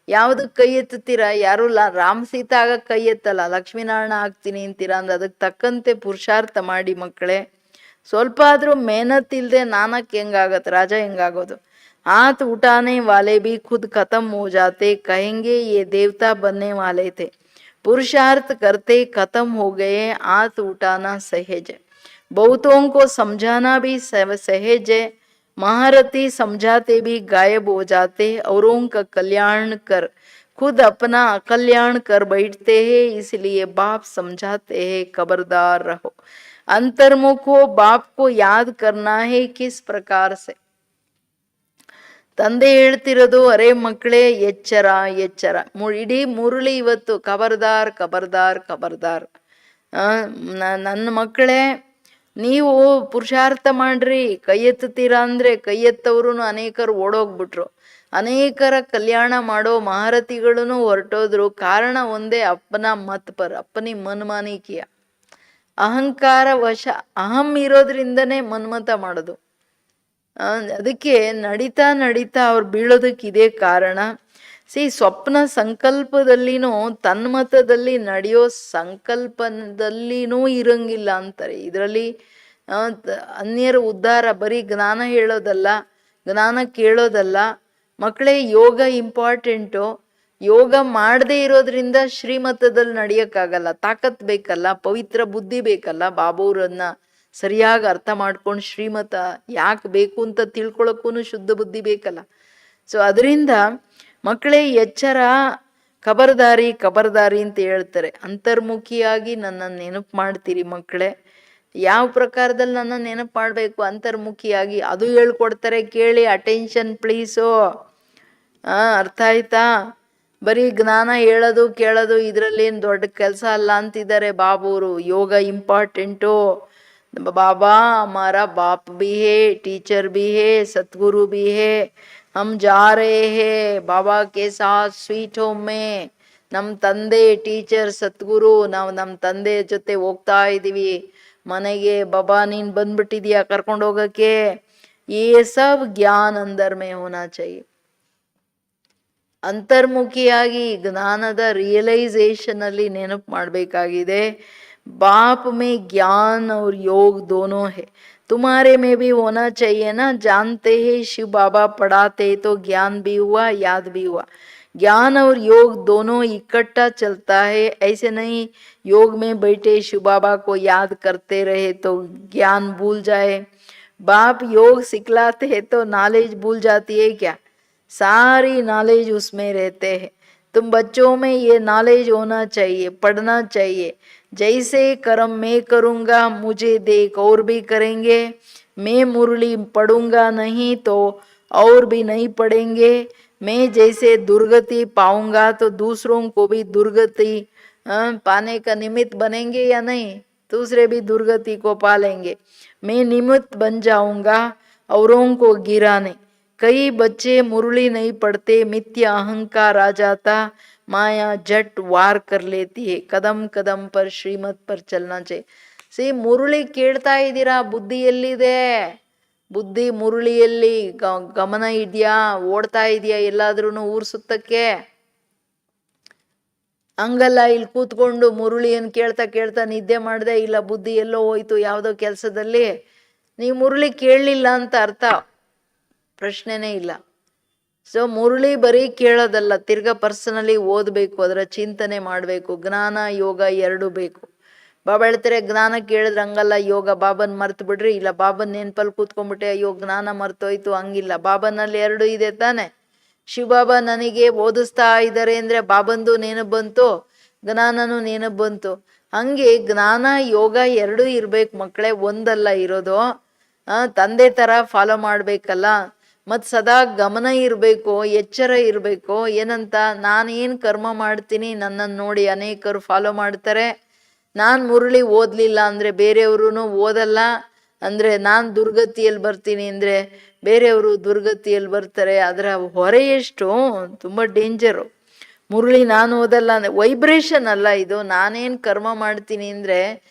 ಯಾವುದಕ್ಕೆ ಕೈ ಎತ್ತುತ್ತೀರಾ? ಯಾರು ರಾಮ ಸೀತಾ ಆಗ ಕೈ ಎತ್ತಲ್ಲ, ಲಕ್ಷ್ಮೀನಾರಾಯಣ ಆಗ್ತೀನಿ ಅಂತೀರಾ ಅಂದ್ರೆ ಅದಕ್ಕೆ ತಕ್ಕಂತೆ ಪುರುಷಾರ್ಥ ಮಾಡಿ ಮಕ್ಕಳೇ. ಸ್ವಲ್ಪ ಆದರೂ ಮೆಹನತ್ ಇಲ್ಲದೆ ನಾನಕ್ಕೆ ಹೆಂಗಾಗತ್ತೆ, ರಾಜ ಹೆಂಗಾಗೋದು. हाथ उठाने वाले भी खुद खत्म हो जाते, कहेंगे ये देवता बनने वाले थे. पुरुषार्थ करते खत्म हो गए, हाथ उठाना सहज है. बहुतों को समझाना भी सहज है. महारथी समझाते भी गायब हो जाते, औरों का कल्याण कर खुद अपना अकल्याण कर बैठते हैं. इसलिए बाप समझाते हैं खबरदार रहो, अंतर्मुख हो, बाप को याद करना है. किस प्रकार से ತಂದೆ ಹೇಳ್ತಿರೋದು, ಅರೆ ಮಕ್ಕಳೇ ಎಚ್ಚರ ಎಚ್ಚರ. ಇಡೀ ಮುರುಳಿ ಇವತ್ತು ಖಬರ್ದಾರ್ ಖಬರ್ದಾರ್ ಖಬರ್ದಾರ್. ನನ್ನ ಮಕ್ಕಳೇ, ನೀವು ಪುರುಷಾರ್ಥ ಮಾಡ್ರಿ. ಕೈ ಎತ್ತುತ್ತೀರಾ ಅಂದ್ರೆ ಕೈ ಎತ್ತವರು ಅನೇಕರು ಓಡೋಗ್ಬಿಟ್ರು, ಅನೇಕರ ಕಲ್ಯಾಣ ಮಾಡೋ ಮಹಾರಥಿಗಳೂ ಹೊರಟೋದ್ರು. ಕಾರಣ ಒಂದೇ, ಅಪ್ಪನ ಮತ್ ಪರ್, ಅಪ್ಪನಿ ಮನ್ಮಾನಿಕೆಯ ಅಹಂಕಾರ ವಶ, ಅಹಂ ಇರೋದ್ರಿಂದನೇ ಮನ್ಮತ ಮಾಡೋದು. ಅದಕ್ಕೆ ನಡೀತಾ ನಡೀತಾ ಅವ್ರು ಬೀಳೋದಕ್ಕೆ ಇದೇ ಕಾರಣ. ಸ್ವಪ್ನ ಸಂಕಲ್ಪದಲ್ಲಿನೂ ತನ್ಮತದಲ್ಲಿ ನಡೆಯೋ ಸಂಕಲ್ಪದಲ್ಲಿನೂ ಇರಂಗಿಲ್ಲ ಅಂತಾರೆ. ಇದರಲ್ಲಿ ಅನ್ಯರ ಉದ್ಧಾರ ಬರೀ ಜ್ಞಾನ ಹೇಳೋದಲ್ಲ, ಜ್ಞಾನ ಕೇಳೋದಲ್ಲ ಮಕ್ಕಳೇ. ಯೋಗ ಇಂಪಾರ್ಟೆಂಟು. ಯೋಗ ಮಾಡದೇ ಇರೋದ್ರಿಂದ ಶ್ರೀಮತದಲ್ಲಿ ನಡೆಯೋಕ್ಕಾಗಲ್ಲ. ತಾಕತ್ ಬೇಕಲ್ಲ, ಪವಿತ್ರ ಬುದ್ಧಿ ಬೇಕಲ್ಲ. ಬಾಬೂರನ್ನ ಸರಿಯಾಗಿ ಅರ್ಥ ಮಾಡ್ಕೊಂಡು ಶ್ರೀಮತ ಯಾಕೆ ಬೇಕು ಅಂತ ತಿಳ್ಕೊಳಕ್ಕೂ ಶುದ್ಧ ಬುದ್ಧಿ ಬೇಕಲ್ಲ. ಸೊ ಅದರಿಂದ ಮಕ್ಕಳೇ ಎಚ್ಚರ, ಖಬರ್ದಾರಿ ಖಬರ್ದಾರಿ ಅಂತ ಹೇಳ್ತಾರೆ. ಅಂತರ್ಮುಖಿಯಾಗಿ ನನ್ನ ನೆನಪು ಮಾಡ್ತೀರಿ ಮಕ್ಕಳೇ. ಯಾವ ಪ್ರಕಾರದಲ್ಲಿ ನನ್ನ ನೆನಪು ಮಾಡಬೇಕು ಅಂತರ್ಮುಖಿಯಾಗಿ ಅದು ಹೇಳ್ಕೊಡ್ತಾರೆ. ಕೇಳಿ, ಅಟೆನ್ಷನ್ ಪ್ಲೀಸು. ಅರ್ಥ ಆಯ್ತಾ? ಬರೀ ಜ್ಞಾನ ಹೇಳೋದು ಕೇಳೋದು ಇದರಲ್ಲೇನು ದೊಡ್ಡ ಕೆಲಸ ಅಲ್ಲ ಅಂತಿದ್ದಾರೆ ಬಾಬೂರು. ಯೋಗ ಇಂಪಾರ್ಟೆಂಟು. बाबा हमारा बाप भी है, टीचर भी है, सतगुरु भी है. हम जा रहे हैं बाबा के साथ स्वीट होम में. ನಮ್ಮ ತಂದೆ ಟೀಚರ್ ಸದ್ಗುರು, ನಾವು ನಮ್ಮ ತಂದೆ ಜೊತೆ ಹೋಗ್ತಾ ಇದ್ದೀವಿ ಮನೆಗೆ. ಬಾಬಾ ನೀನು ಬಂದ್ಬಿಟ್ಟಿದ್ಯಾ ಕರ್ಕೊಂಡು ಹೋಗಕ್ಕೆ. ये सब ज्ञान अंदर में होना चाहिए. ಅಂತರ್ಮುಖಿಯಾಗಿ ಜ್ಞಾನದ ರಿಯಲೈಸೇಷನ್ ಅಲ್ಲಿ ನೆನಪು ಮಾಡಬೇಕಾಗಿದೆ. बाप में ज्ञान और योग दोनों है, तुम्हारे में भी होना चाहिए ना. जानते हैं शिव बाबा पढ़ाते तो ज्ञान भी हुआ, याद भी हुआ. ज्ञान और योग दोनों इकट्ठा चलता है. ऐसे नहीं योग में बैठे शिव बाबा को याद करते रहे तो ज्ञान भूल जाए. बाप योग सिखलाते हैं तो नॉलेज भूल जाती है क्या? सारी नॉलेज उसमें रहते हैं. तुम बच्चों में ये नॉलेज होना चाहिए, पढ़ना चाहिए. जैसे कर्म मैं करूँगा मुझे देख और भी करेंगे. मैं मुरली पढ़ूंगा नहीं तो और भी नहीं पढ़ेंगे. मैं जैसे दुर्गति पाऊंगा तो दूसरों को भी दुर्गति पाने का निमित्त बनेंगे या नहीं? दूसरे भी दुर्गति को पालेंगे. मैं निमित्त बन जाऊंगा औरों को गिराने. कई बच्चे मुरली नहीं पढ़ते, मिथ्या अहंकार आ जाता, माया झट वार कर लेती है, कदम कदम पर ಶ್ರೀಮತ್ पर चलना चाहिए. ಸಿ ಮುರುಳಿ ಕೇಳ್ತಾ ಇದ್ದೀರಾ, ಬುದ್ಧಿ ಎಲ್ಲಿದೆ? ಬುದ್ಧಿ ಮುರುಳಿಯಲ್ಲಿ ಗಮನ ಇದೆಯಾ? ಓಡ್ತಾ ಇದೆಯಾ ಎಲ್ಲಾದ್ರೂ ಊರ್ ಸುತ್ತಕ್ಕೆ? ಹಂಗಲ್ಲ, ಇಲ್ಲಿ ಕೂತ್ಕೊಂಡು ಮುರುಳಿಯನ್ನು ಕೇಳ್ತಾ ಕೇಳ್ತಾ ನಿದ್ದೆ ಮಾಡ್ದೆ, ಇಲ್ಲ ಬುದ್ಧಿ ಎಲ್ಲೋ ಹೋಯ್ತು ಯಾವುದೋ ಕೆಲಸದಲ್ಲಿ. ನೀವು ಮುರುಳಿ ಕೇಳಲಿಲ್ಲ ಅಂತ ಅರ್ಥ, ಪ್ರಶ್ನೆನೇ ಇಲ್ಲ. ಸೊ ಮುರುಳಿ ಬರೀ ಕೇಳೋದಲ್ಲ, ತಿರ್ಗಾ ಪರ್ಸನಲಿ ಓದಬೇಕು, ಅದರ ಚಿಂತನೆ ಮಾಡಬೇಕು. ಜ್ಞಾನ ಯೋಗ ಎರಡು ಬೇಕು. ಬಾಬಾ ಹೇಳ್ತಾರೆ ಜ್ಞಾನ ಕೇಳಿದ್ರೆ ಹಂಗಲ್ಲ, ಯೋಗ ಬಾಬನ್ ಮರ್ತು ಬಿಡ್ರಿ, ಇಲ್ಲ ಬಾಬನ್ ನೆನ್ಪಲ್ಲಿ ಕೂತ್ಕೊಂಡ್ಬಿಟ್ಟೆ ಅಯ್ಯೋ ಜ್ಞಾನ ಮರ್ತೋಯ್ತು, ಹಂಗಿಲ್ಲ. ಬಾಬನಲ್ಲಿ ಎರಡು ಇದೆ ತಾನೆ. ಶಿವಬಾಬಾ ನನಗೆ ಓದಿಸ್ತಾ ಇದ್ದಾರೆ ಅಂದ್ರೆ ಬಾಬಂದು ನೆನಪು ಬಂತು, ಜ್ಞಾನನೂ ನೆನಪು ಬಂತು. ಹಂಗೆ ಜ್ಞಾನ ಯೋಗ ಎರಡೂ ಇರ್ಬೇಕು ಮಕ್ಕಳೇ, ಒಂದಲ್ಲ ಇರೋದು. ತಂದೆ ತರ ಫಾಲೋ ಮಾಡ್ಬೇಕಲ್ಲ. ಮತ್ ಸದಾ ಗಮನ ಇರಬೇಕು, ಎಚ್ಚರ ಇರಬೇಕು. ಏನಂತ, ನಾನೇನ್ ಕರ್ಮ ಮಾಡ್ತೀನಿ ನನ್ನನ್ನು ನೋಡಿ ಅನೇಕರು ಫಾಲೋ ಮಾಡ್ತಾರೆ. ನಾನ್ ಮುರುಳಿ ಓದ್ಲಿಲ್ಲ ಅಂದ್ರೆ ಬೇರೆಯವ್ರು ಓದಲ್ಲ. ಅಂದ್ರೆ ನಾನ್ ದುರ್ಗತಿಯಲ್ಲಿ ಬರ್ತೀನಿ ಅಂದ್ರೆ ಬೇರೆಯವರು ದುರ್ಗತಿಯಲ್ಲಿ ಬರ್ತಾರೆ. ಅದರ ಹೊರೆ ಎಷ್ಟು, ತುಂಬಾ ಡೇಂಜರು. ಮುರುಳಿ ನಾನು ಓದಲ್ಲ ಅಂದ್ರೆ ವೈಬ್ರೇಷನ್ ಅಲ್ಲ ಇದು. ನಾನೇನ್ ಕರ್ಮ ಮಾಡ್ತೀನಿ ಅಂದ್ರೆ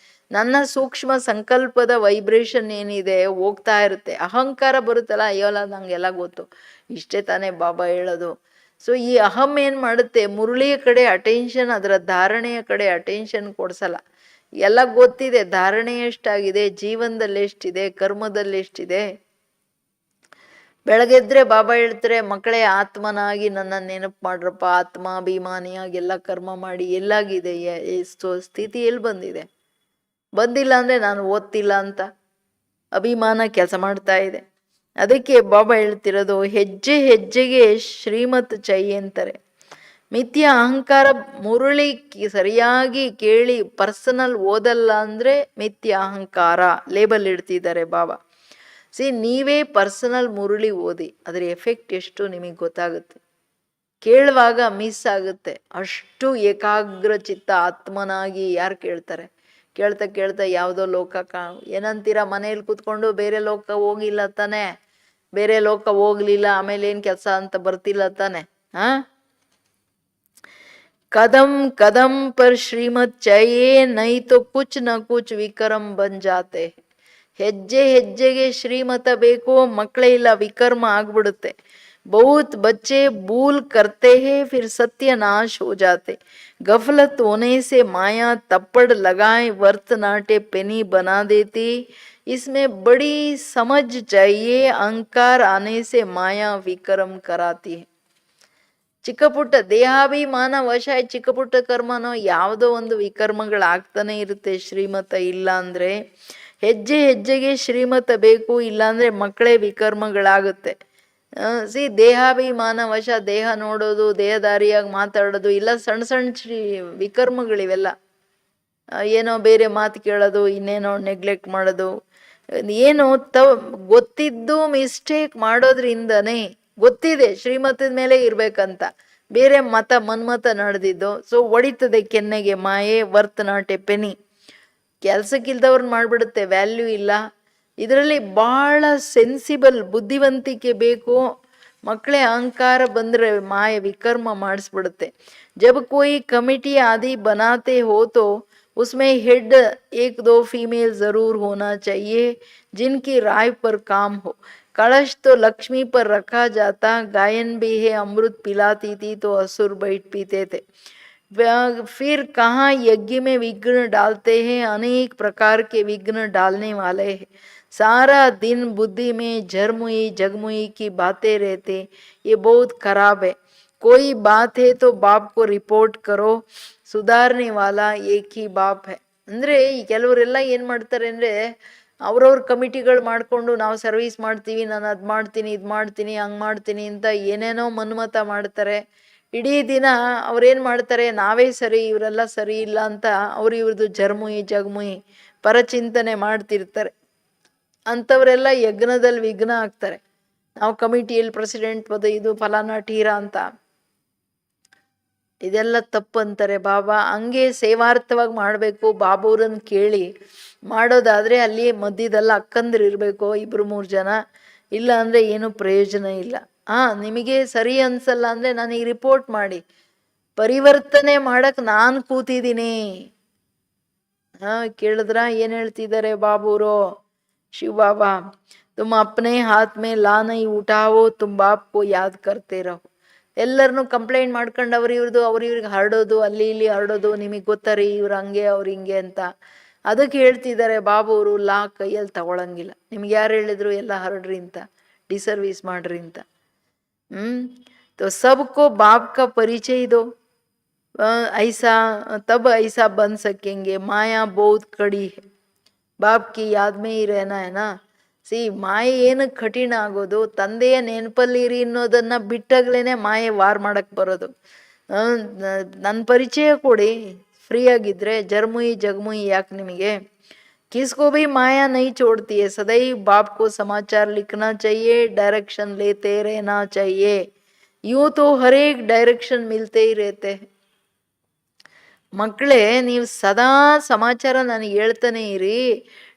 ನನ್ನ ಸೂಕ್ಷ್ಮ ಸಂಕಲ್ಪದ ವೈಬ್ರೇಷನ್ ಏನಿದೆ ಹೋಗ್ತಾ ಇರುತ್ತೆ. ಅಹಂಕಾರ ಬರುತ್ತಲ್ಲ, ಅಯ್ಯೋಲ್ಲ ನಂಗೆಲ್ಲ ಗೊತ್ತು, ಇಷ್ಟೇ ತಾನೇ ಬಾಬಾ ಹೇಳೋದು. ಸೊ ಈ ಅಹಂ ಏನ್ ಮಾಡುತ್ತೆ, ಮುರುಳಿಯ ಕಡೆ ಅಟೆನ್ಷನ್, ಅದರ ಧಾರಣೆಯ ಕಡೆ ಅಟೆನ್ಷನ್ ಕೊಡ್ಸಲ್ಲ. ಎಲ್ಲ ಗೊತ್ತಿದೆ, ಧಾರಣೆ ಎಷ್ಟಾಗಿದೆ, ಜೀವನದಲ್ಲಿ ಎಷ್ಟಿದೆ, ಕರ್ಮದಲ್ಲಿ ಎಷ್ಟಿದೆ. ಬೆಳಗ್ಗೆದ್ರೆ ಬಾಬಾ ಹೇಳ್ತಾರೆ ಮಕ್ಕಳೇ ಆತ್ಮನಾಗಿ ನನ್ನ ನೆನಪು ಮಾಡ್ರಪ್ಪ, ಆತ್ಮಾಭಿಮಾನಿಯಾಗಿ ಎಲ್ಲ ಕರ್ಮ ಮಾಡಿ. ಎಲ್ಲಾಗಿದೆ ಸ್ಥಿತಿ ಎಲ್ಲಿ ಬಂದಿದೆ? ಬಂದಿಲ್ಲ ಅಂದ್ರೆ ನಾನು ಓದ್ತಿಲ್ಲ ಅಂತ ಅಭಿಮಾನ ಕೆಲಸ ಮಾಡ್ತಾ ಇದೆ. ಅದಕ್ಕೆ ಬಾಬಾ ಹೇಳ್ತಿರೋದು ಹೆಜ್ಜೆ ಹೆಜ್ಜೆಗೆ ಶ್ರೀಮತ್ ಚೈ ಅಂತಾರೆ. ಮಿಥ್ಯ ಅಹಂಕಾರ ಮುರುಳಿ ಸರಿಯಾಗಿ ಕೇಳಿ ಪರ್ಸನಲ್ ಓದಲ್ಲ ಅಂದ್ರೆ ಮಿಥ್ಯ ಅಹಂಕಾರ ಲೇಬಲ್ ಇಡ್ತಿದ್ದಾರೆ ಬಾಬಾ. ನೀವೇ ಪರ್ಸನಲ್ ಮುರುಳಿ ಓದಿ, ಅದರ ಎಫೆಕ್ಟ್ ಎಷ್ಟು ನಿಮಗೆ ಗೊತ್ತಾಗುತ್ತೆ. ಕೇಳುವಾಗ ಮಿಸ್ ಆಗುತ್ತೆ. ಅಷ್ಟು ಏಕಾಗ್ರ ಚಿತ್ತ ಆತ್ಮನಾಗಿ ಯಾರು ಕೇಳ್ತಾರೆ? ಕೇಳ್ತಾ ಕೇಳ್ತಾ ಯಾವುದೋ ಲೋಕ ಏನಂತೀರ, ಮನೇಲಿ ಕೂತ್ಕೊಂಡು ಬೇರೆ ಲೋಕ ಹೋಗಿಲ್ಲ ತಾನೆ, ಬೇರೆ ಲೋಕ ಹೋಗ್ಲಿಲ್ಲ ಆಮೇಲೆ ಏನ್ ಕೆಲಸ ಅಂತ ಬರ್ತಿಲ್ಲ ತಾನೆ. कदम कदम पर श्रीमत चाहिए, नहीं तो कुछ न कुछ विक्रम बन जाते. ಹೆಜ್ಜೆ ಹೆಜ್ಜೆಗೆ ಶ್ರೀಮತ ಬೇಕು ಮಕ್ಕಳೇ, ಇಲ್ಲ ವಿಕರ್ಮ ಆಗ್ಬಿಡುತ್ತೆ. बहुत बच्चे भूल करते हैं, फिर सत्यानाश हो जाते. गफलत होने से माया तप्पड़ लगाए वर्त नाटे पेनी बना देती. इसमें बड़ी समझ चाहिए, अहंकार आने से माया विक्रम कराती है. ಚಿಕ್ಕ ಪುಟ್ಟ ದೇಹಾಭಿಮಾನ ವಶ ಚಿಕ್ಕ ಪುಟ್ಟ ಕರ್ಮನೋ ಯಾವುದೋ ಒಂದು ವಿಕರ್ಮಗಳಾಗ್ತಾನೆ ಇರುತ್ತೆ ಶ್ರೀಮತ ಇಲ್ಲ ಅಂದ್ರೆ. ಹೆಜ್ಜೆ ಹೆಜ್ಜೆಗೆ ಶ್ರೀಮತ ಬೇಕು, ಇಲ್ಲಾಂದ್ರೆ ಮಕ್ಕಳೇ ವಿಕರ್ಮಗಳಾಗುತ್ತೆ. ದೇಹಾಭಿಮಾನ ವಶ ದೇಹ ನೋಡೋದು, ದೇಹದಾರಿಯಾಗಿ ಮಾತಾಡೋದು, ಇಲ್ಲ ಸಣ್ಣ ಸಣ್ಣ ವಿಕರ್ಮಗಳಿವೆಲ್ಲ. ಏನೋ ಬೇರೆ ಮಾತು ಕೇಳೋದು, ಇನ್ನೇನೋ ನೆಗ್ಲೆಕ್ಟ್ ಮಾಡೋದು, ಏನೋ ಗೊತ್ತಿದ್ದು ಮಿಸ್ಟೇಕ್ ಮಾಡೋದ್ರಿಂದನೇ. ಗೊತ್ತಿದೆ ಶ್ರೀಮತದ ಮೇಲೆ ಇರ್ಬೇಕಂತ, ಬೇರೆ ಮನ್ಮತ ನಡೆದಿದ್ದು. ಸೊ ಹೊಡಿತದೆ ಕೆನ್ನೆಗೆ ಮಾಯೆ, ವರ್ತನಾಟೆ ಪೆನಿ. ಕೆಲ್ಸಕ್ಕಿಲ್ದವ್ರನ್ನ ಮಾಡ್ಬಿಡುತ್ತೆ, ವ್ಯಾಲ್ಯೂ ಇಲ್ಲ. ಇದರಲ್ಲಿ ಬಹಳ ಸೆನ್ಸಿಬಲ್ ಬುದ್ಧಿವಂತಿಕೆ ಬೇಕು ಮಕ್ಕಳೇ. ಅಹಂಕಾರ ಬಂದ್ರೆ ಮಾಯ ವಿಕರ್ಮ ಮಾಡಿಸ್ಬಿಡುತ್ತೆ. ಜಬ್ ಕೋಯಿ ಕಮಿಟಿ ಆದಿ ಬನಾತೆ ಹೋ ತೋ उसमें हेड एक दो फीमेल जरूर होना चाहिए जिनकी राय पर काम हो. कलश तो लक्ष्मी पर रखा जाता, गायन भी है अमृत पिलाती थी तो असुर बैठ पीते थे. फिर कहाँ यज्ञ में विघ्न डालते हैं, अनेक प्रकार के विघ्न डालने वाले हैं. सारा दिन बुद्धि में झरमुई जगमुई की बातें रहते, ये बहुत खराब है. कोई बात है तो बाप को रिपोर्ट करो, ಸುಧಾರಣೆ ವಾಲ ಏಕ್ ಹಿ ಬಾಪ್ ಹೈ. ಅಂದ್ರೆ ಈ ಕೆಲವರೆಲ್ಲ ಏನ್ ಮಾಡ್ತಾರೆ ಅಂದ್ರೆ ಅವ್ರವ್ರ ಕಮಿಟಿಗಳು ಮಾಡ್ಕೊಂಡು ನಾವು ಸರ್ವಿಸ್ ಮಾಡ್ತೀವಿ, ನಾನು ಅದ್ ಮಾಡ್ತೀನಿ ಇದ್ ಮಾಡ್ತೀನಿ ಹಂಗ್ ಮಾಡ್ತೀನಿ ಅಂತ ಏನೇನೋ ಮನ್ಮತ ಮಾಡ್ತಾರೆ. ಇಡೀ ದಿನ ಅವ್ರೇನ್ ಮಾಡ್ತಾರೆ, ನಾವೇ ಸರಿ ಇವರೆಲ್ಲ ಸರಿ ಇಲ್ಲ ಅಂತ ಇವ್ರದ್ದು ಜರ್ಮುಯಿ ಜಗಮುಯಿ ಪರಚಿಂತನೆ ಮಾಡ್ತಿರ್ತಾರೆ. ಅಂಥವರೆಲ್ಲ ಯಜ್ಞದಲ್ಲಿ ವಿಘ್ನ ಆಗ್ತಾರೆ. ನಾವು ಕಮಿಟಿಯಲ್ಲಿ ಪ್ರೆಸಿಡೆಂಟ್ ಪದ ಇದು ಫಲಾನಾ ಟೀರಾ ಅಂತ, ಇದೆಲ್ಲ ತಪ್ಪಂತಾರೆ ಬಾಬಾ. ಹಂಗೆ ಸೇವಾರ್ಥವಾಗಿ ಮಾಡಬೇಕು, ಬಾಬೂರನ್ನ ಕೇಳಿ ಮಾಡೋದಾದ್ರೆ ಅಲ್ಲಿ ಮಧ್ಯದಲ್ಲ ಅಕ್ಕಂದ್ರು ಇರಬೇಕು, 2-3 ಜನ. ಇಲ್ಲ ಅಂದ್ರೆ ಏನು ಪ್ರಯೋಜನ ಇಲ್ಲ. ನಿಮಗೆ ಸರಿ ಅನ್ಸಲ್ಲ ಅಂದ್ರೆ ನನಗೆ ರಿಪೋರ್ಟ್ ಮಾಡಿ, ಪರಿವರ್ತನೆ ಮಾಡಕ್ ನಾನು ಕೂತಿದ್ದೀನಿ. ಕೇಳಿದ್ರ ಏನ್ ಹೇಳ್ತಿದ್ದಾರೆ ಬಾಬೂರು, ಶಿವ ಬಾಬಾ, ತುಮ್ ಅಪ್ನೆ ಹಾತ್ ಮೇ ಲಾ ನೈ ಉಠಾವೋ ತುಮ್ ಬಾಪ್ ಕೋ ಯಾದ್ ಕರ್ತೆ ರಹೋ. ಎಲ್ಲರನ್ನು ಕಂಪ್ಲೇಂಟ್ ಮಾಡ್ಕೊಂಡು ಅವ್ರಿವ್ರಿಗೆ ಹರಡೋದು, ಅಲ್ಲಿ ಇಲ್ಲಿ ಹರಡೋದು, ನಿಮಗೆ ಗೊತ್ತಾರೆ ಇವ್ರು ಹಂಗೆ ಅವ್ರು ಹಿಂಗೆ ಅಂತ. ಅದಕ್ಕೆ ಹೇಳ್ತಿದ್ದಾರೆ ಬಾಬೂರು, ಲಾ ಕೈಯಲ್ಲಿ ತಗೊಳಂಗಿಲ್ಲ. ನಿಮ್ಗೆ ಯಾರು ಹೇಳಿದ್ರು ಎಲ್ಲ ಹರಡ್ರಿ ಅಂತ, ಡಿಸರ್ವಿಸ್ ಮಾಡ್ರಿ ಅಂತ. तो सबको बाप का परिचय दो, ऐसा तब ऐसा बन सकेंगे. माया बहुत कड़ी है, बाप की याद में ही रहना है ना. ಮಾಯೆ ಏನಕ್ಕೆ ಕಠಿಣ ಆಗೋದು, ತಂದೆಯ ನೆನಪಲ್ಲಿರಿ ಅನ್ನೋದನ್ನ ಬಿಟ್ಟಾಗ್ಲೇನೆ ಮಾಯೆ ವಾರ್ ಮಾಡಕ್ ಬರೋದು. ನನ್ನ ಪರಿಚಯ ಕೊಡಿ ಫ್ರೀ ಆಗಿದ್ರೆ, ಜರ್ಮುಯಿ ಜಗಮುಯಿ ಯಾಕೆ ನಿಮಗೆ. किसको भी माया नहीं छोड़ती है, सदैव बाप को समाचार लिखना चाहिए, डायरेक्शन लेते रहना चाहिए. यूं तो हर एक डायरेक्शन मिलते ही रहते हैं. ಮಕ್ಕಳೇ, ನೀವು ಸದಾ ಸಮಾಚಾರ ನನಗೆ ಹೇಳ್ತಾನೆ ಇರಿ,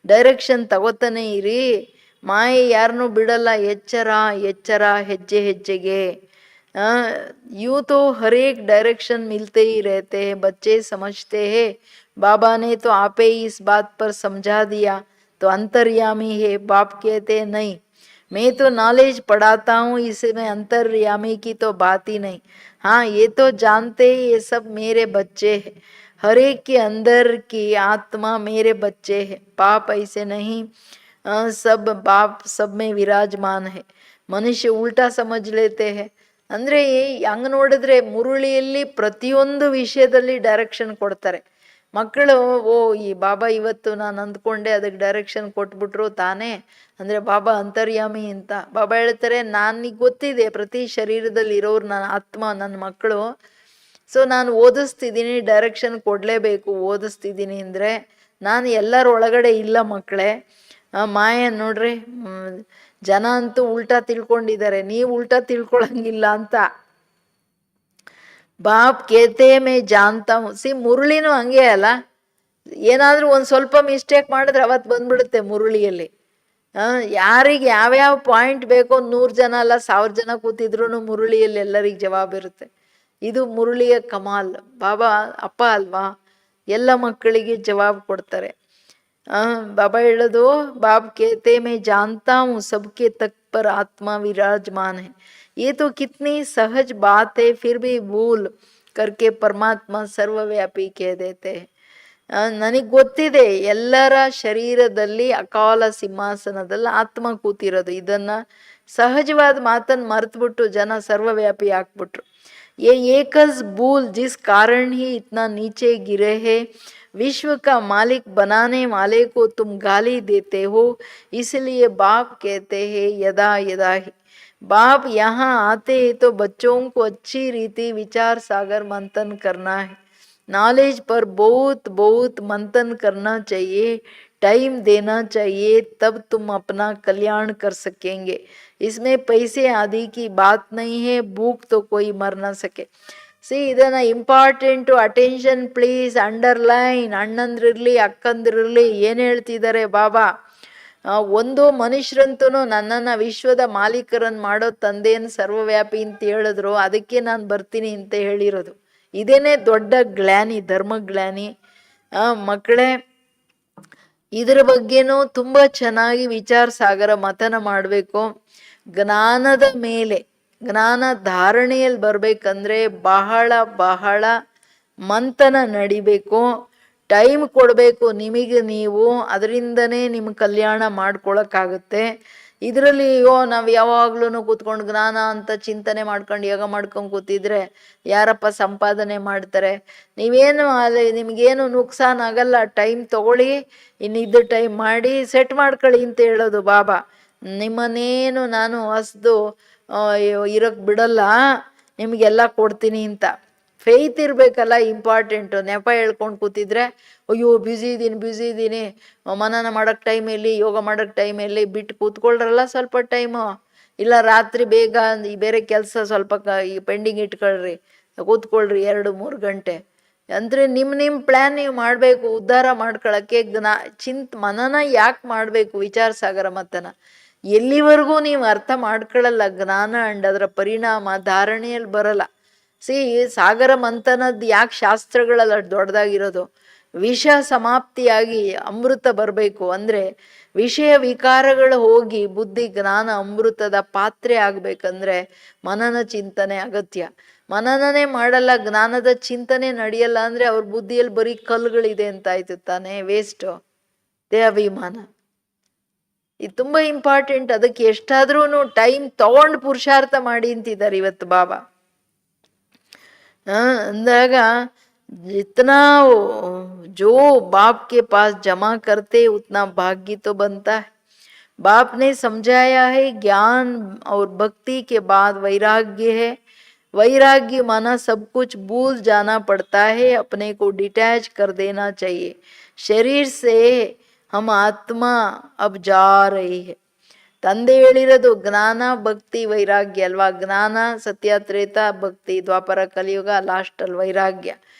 ಡೈರೆಕ್ಷನ್ ತಗೋತಾನೆ ಇರಿ. ಮಾಯೆ ಯಾರನ್ನೂ ಬಿಡಲ್ಲ. ಎಚ್ಚರ ಎಚ್ಚರ, ಹೆಜ್ಜೆ ಹೆಜ್ಜೆಗೆ. यूं तो हर एक डायरेक्शन मिलते ही रहते हैं. बच्चे समझते हैं बाबा ने तो आपे इस बात पर समझा दिया तो अंतर्यामी है. बाप कहते नहीं, मैं तो नॉलेज पढ़ाता हूँ, इसमें अंतर्यामी की तो बात ही नहीं. हाँ, ये तो जानते ही ये सब मेरे बच्चे हैं, हर एक के अंदर की आत्मा मेरे बच्चे हैं. बाप ऐसे नहीं, सब बाप सब में विराजमान है. ಮನುಷ್ಯ ಉಲ್ಟಾ ಸಮಜ್ ಲೇತೆ ಹೇ. ಅಂದರೆ ಹಂಗೆ ನೋಡಿದ್ರೆ ಮುರುಳಿಯಲ್ಲಿ ಪ್ರತಿಯೊಂದು ವಿಷಯದಲ್ಲಿ ಡೈರೆಕ್ಷನ್ ಕೊಡ್ತಾರೆ. ಮಕ್ಕಳು, ಓ ಈ ಬಾಬಾ ಇವತ್ತು ನಾನು ಅಂದ್ಕೊಂಡೆ ಅದಕ್ಕೆ ಡೈರೆಕ್ಷನ್ ಕೊಟ್ಬಿಟ್ರು ತಾನೇ, ಅಂದರೆ ಬಾಬಾ ಅಂತರ್ಯಾಮಿ ಅಂತ. ಬಾಬಾ ಹೇಳ್ತಾರೆ, ನನಗೆ ಗೊತ್ತಿದೆ ಪ್ರತಿ ಶರೀರದಲ್ಲಿ ಇರೋರು ನನ್ನ ಆತ್ಮ, ನನ್ನ ಮಕ್ಕಳು. ಸೊ ನಾನು ಓದಿಸ್ತಿದ್ದೀನಿ, ಡೈರೆಕ್ಷನ್ ಕೊಡಲೇಬೇಕು. ಓದಿಸ್ತಿದ್ದೀನಿ ಅಂದರೆ ನಾನು ಎಲ್ಲರ ಒಳಗಡೆ ಇಲ್ಲ ಮಕ್ಕಳೇ. ಮಾಯ ನೋಡ್ರಿ, ಜನ ಅಂತೂ ಉಲ್ಟಾ ತಿಳ್ಕೊಂಡಿದ್ದಾರೆ, ನೀವು ಉಲ್ಟಾ ತಿಳ್ಕೊಳಂಗಿಲ್ಲ ಅಂತ. ಬಾಪ್ ಕೇತೆ ಮೇ ಜಾನ್ತಾ ಹೂಂ. ಮುರುಳಿನೂ ಹಂಗೆ ಅಲ್ಲ, ಏನಾದ್ರೂ ಒಂದ್ ಸ್ವಲ್ಪ ಮಿಸ್ಟೇಕ್ ಮಾಡಿದ್ರೆ ಅವತ್ತು ಬಂದ್ಬಿಡುತ್ತೆ ಮುರುಳಿಯಲ್ಲಿ. ಯಾರಿಗೆ ಯಾವ್ಯಾವ ಪಾಯಿಂಟ್ ಬೇಕೋ 100 ಜನ ಅಲ್ಲ 1000 ಜನ ಕೂತಿದ್ರು ಮುರುಳಿಯಲ್ಲಿ ಎಲ್ಲರಿಗೆ ಜವಾಬಿರುತ್ತೆ. ಇದು ಮುರುಳಿಯ ಕಮಾಲ್. ಬಾಬಾ ಅಪ್ಪ ಅಲ್ವಾ, ಎಲ್ಲ ಮಕ್ಕಳಿಗೆ ಜವಾಬ್ ಕೊಡ್ತಾರೆ. बाबा ಹೇಳೋದು, बाप कहते मैं जानता हूँ सबके तक पर आत्मा विराजमान है. ये तो कितनी सहज बात है, फिर भी भूल करके परमात्मा सर्वव्यापी कह देते हैं. ನನಗೆ ಗೊತ್ತಿದೆ ಎಲ್ಲರ ಶರೀರದಲ್ಲಿ ಅಕಾಲ ಸಿಂಹಾಸನದಲ್ಲಿ ಆತ್ಮ ಕೂತಿರೋದು. ಇದನ್ನ ಸಹಜವಾದ ಮಾತನ್ನು ಮರೆತುಬಿಟ್ಟು ಜನ ಸರ್ವವ್ಯಾಪಿ ಹಾಕ್ಬಿಟ್ರು. ये एकस भूल जिस कारण ही इतना नीचे गिरे है, विश्व का मालिक बनाने वाले को तुम गाली देते हो. इसलिए बाप कहते हैं यदा यदा ही. बाप यहाँ आते हैं तो बच्चों को अच्छी रीति विचार सागर मंथन करना है. नॉलेज पर बहुत बहुत मंथन करना चाहिए, टाइम देना चाहिए, तब तुम अपना कल्याण कर सकेंगे. इसमें पैसे आदि की बात नहीं है, भूख तो कोई मर ना सके. ಇದನ್ನ ಇಂಪಾರ್ಟೆಂಟು, ಅಟೆನ್ಷನ್ ಪ್ಲೀಸ್, ಅಂಡರ್ಲೈನ್. ಅಣ್ಣಂದ್ರಿರ್ಲಿ ಅಕ್ಕಂದ್ರಿರ್ಲಿ ಏನು ಹೇಳ್ತಿದ್ದಾರೆ ಬಾಬಾ, ಒಂದು ಮನುಷ್ಯರಂತೂ ನನ್ನನ್ನು ವಿಶ್ವದ ಮಾಲೀಕರನ್ನು ಮಾಡೋ ತಂದೆಯನ್ನು ಸರ್ವವ್ಯಾಪಿ ಅಂತ ಹೇಳಿದ್ರು, ಅದಕ್ಕೆ ನಾನು ಬರ್ತೀನಿ ಅಂತ ಹೇಳಿರೋದು. ಇದೇನೇ ದೊಡ್ಡ ಗ್ಲಾನಿ, ಧರ್ಮಗ್ಲಾನಿ. ಮಕ್ಕಳೇ, ಇದರ ಬಗ್ಗೆನೂ ತುಂಬ ಚೆನ್ನಾಗಿ ವಿಚಾರ ಸಾಗರ ಮಥನ ಮಾಡಬೇಕು. ಜ್ಞಾನದ ಮೇಲೆ, ಜ್ಞಾನ ಧಾರಣೆಯಲ್ಲಿ ಬರಬೇಕಂದ್ರೆ ಬಹಳ ಬಹಳ ಮಂಥನ ನಡಿಬೇಕು, ಟೈಮ್ ಕೊಡಬೇಕು ನಿಮಗೆ ನೀವು. ಅದರಿಂದನೇ ನಿಮ್ಮ ಕಲ್ಯಾಣ ಮಾಡ್ಕೊಳಕ್ಕಾಗುತ್ತೆ. ಇದರಲ್ಲಿ ನಾವು ಯಾವಾಗ್ಲೂ ಕೂತ್ಕೊಂಡು ಜ್ಞಾನ ಅಂತ ಚಿಂತನೆ ಮಾಡ್ಕೊಂಡು ಯೋಗ ಮಾಡ್ಕೊಂಡು ಕೂತಿದ್ರೆ ಯಾರಪ್ಪ ಸಂಪಾದನೆ ಮಾಡ್ತಾರೆ? ನೀವೇನು ಅಲ್ಲಿ ನಿಮಗೇನು ನುಕ್ಸಾನ್ ಆಗಲ್ಲ. ಟೈಮ್ ತಗೊಳ್ಳಿ, ಇನ್ನಿದ್ದ ಟೈಮ್ ಮಾಡಿ ಸೆಟ್ ಮಾಡ್ಕೊಳ್ಳಿ ಅಂತ ಹೇಳೋದು ಬಾಬಾ. ನಿಮ್ಮನ್ನೇನು ನಾನು ಹೊಸ್ದು ಇರೋಕ್ಕೆ ಬಿಡಲ್ಲ, ನಿಮಗೆಲ್ಲ ಕೊಡ್ತೀನಿ ಅಂತ. ಫೇತ್ ಇರಬೇಕಲ್ಲ ಇಂಪಾರ್ಟೆಂಟು. ನೆಪ ಹೇಳ್ಕೊಂಡು ಕೂತಿದ್ರೆ ಅಯ್ಯೋ ಬ್ಯುಸಿ ಇದ್ದೀನಿ, ಮನನ ಮಾಡೋಕ್ಕೆ ಟೈಮ್ ಎಲ್ಲಿ, ಯೋಗ ಮಾಡೋಕ್ಕೆ ಟೈಮ್ ಎಲ್ಲಿ, ಬಿಟ್ಟು ಕೂತ್ಕೊಳ್ರಲ್ಲ ಸ್ವಲ್ಪ ಟೈಮು. ಇಲ್ಲ ರಾತ್ರಿ ಬೇಗ ಬೇರೆ ಕೆಲಸ ಸ್ವಲ್ಪ ಪೆಂಡಿಂಗ್ ಇಟ್ಕೊಳ್ರಿ, ಕೂತ್ಕೊಳ್ರಿ 2-3 ಗಂಟೆ. ಅಂದರೆ ನಿಮ್ಮ ಪ್ಲ್ಯಾನ್ ನೀವು ಮಾಡಬೇಕು ಉದ್ಧಾರ ಮಾಡ್ಕೊಳ್ಳೋಕ್ಕೆ. ಮನನ ಯಾಕೆ ಮಾಡಬೇಕು? ವಿಚಾರ ಸಾಗರ ಮತನ ಎಲ್ಲಿವರೆಗೂ ನೀವು ಅರ್ಥ ಮಾಡ್ಕೊಳ್ಳಲ್ಲ ಜ್ಞಾನ ಅಂಡ್ ಅದರ ಪರಿಣಾಮ ಧಾರಣೆಯಲ್ಲಿ ಬರಲ್ಲ. ಸಿ ಸಾಗರ ಮಂಥನದ್ದು ಯಾಕೆ ಶಾಸ್ತ್ರಗಳೆಲ್ಲ ದೊಡ್ಡದಾಗಿರೋದು? ವಿಷ ಸಮಾಪ್ತಿಯಾಗಿ ಅಮೃತ ಬರಬೇಕು ಅಂದರೆ ವಿಷಯ ವಿಕಾರಗಳು ಹೋಗಿ ಬುದ್ಧಿ ಜ್ಞಾನ ಅಮೃತದ ಪಾತ್ರೆ ಆಗ್ಬೇಕಂದ್ರೆ ಮನನ ಚಿಂತನೆ ಅಗತ್ಯ. ಮನನನೇ ಮಾಡಲ್ಲ, ಜ್ಞಾನದ ಚಿಂತನೆ ನಡೆಯಲ್ಲ ಅಂದ್ರೆ ಅವ್ರ ಬುದ್ಧಿಯಲ್ಲಿ ಬರೀ ಕಲ್ಲುಗಳಿದೆ ಅಂತ ಆಯ್ತು ತಾನೆ, ವೇಸ್ಟು ದೇಹಾಭಿಮಾನ. ಇದು ತುಂಬ ಇಂಪಾರ್ಟೆಂಟ್. ಅದಕ್ಕೆ ಎಷ್ಟಾದ್ರೂ ಟೈಮ್ ತಗೊಂಡು ಪುರುಷಾರ್ಥ ಮಾಡಿ ಅಂತಿದ್ದಾರೆ ಇವತ್ತು ಬಾಬಾ. ಅಂದಾಗ जितना जो बाप के पास जमा करते उतना भाग्य तो बनता है. बाप ने समझाया है ज्ञान और भक्ति के बाद वैराग्य है. वैराग्य माना सब कुछ भूल जाना पड़ता है, अपने को डिटैच कर देना चाहिए. शरीर से हम आत्मा अब जा रही है. ತಂದೆ ಹೇಳಿರೋದು ಜ್ಞಾನ ಭಕ್ತಿ ವೈರಾಗ್ಯ ಅಲ್ವಾ? ಜ್ಞಾನ ಸತ್ಯ ತ್ರೇತ, ಭಕ್ತಿ ದ್ವಾಪರ ಕಲಿಯುಗ, ಲಾಸ್ಟಲ್ಲಿ ವೈರಾಗ್ಯ.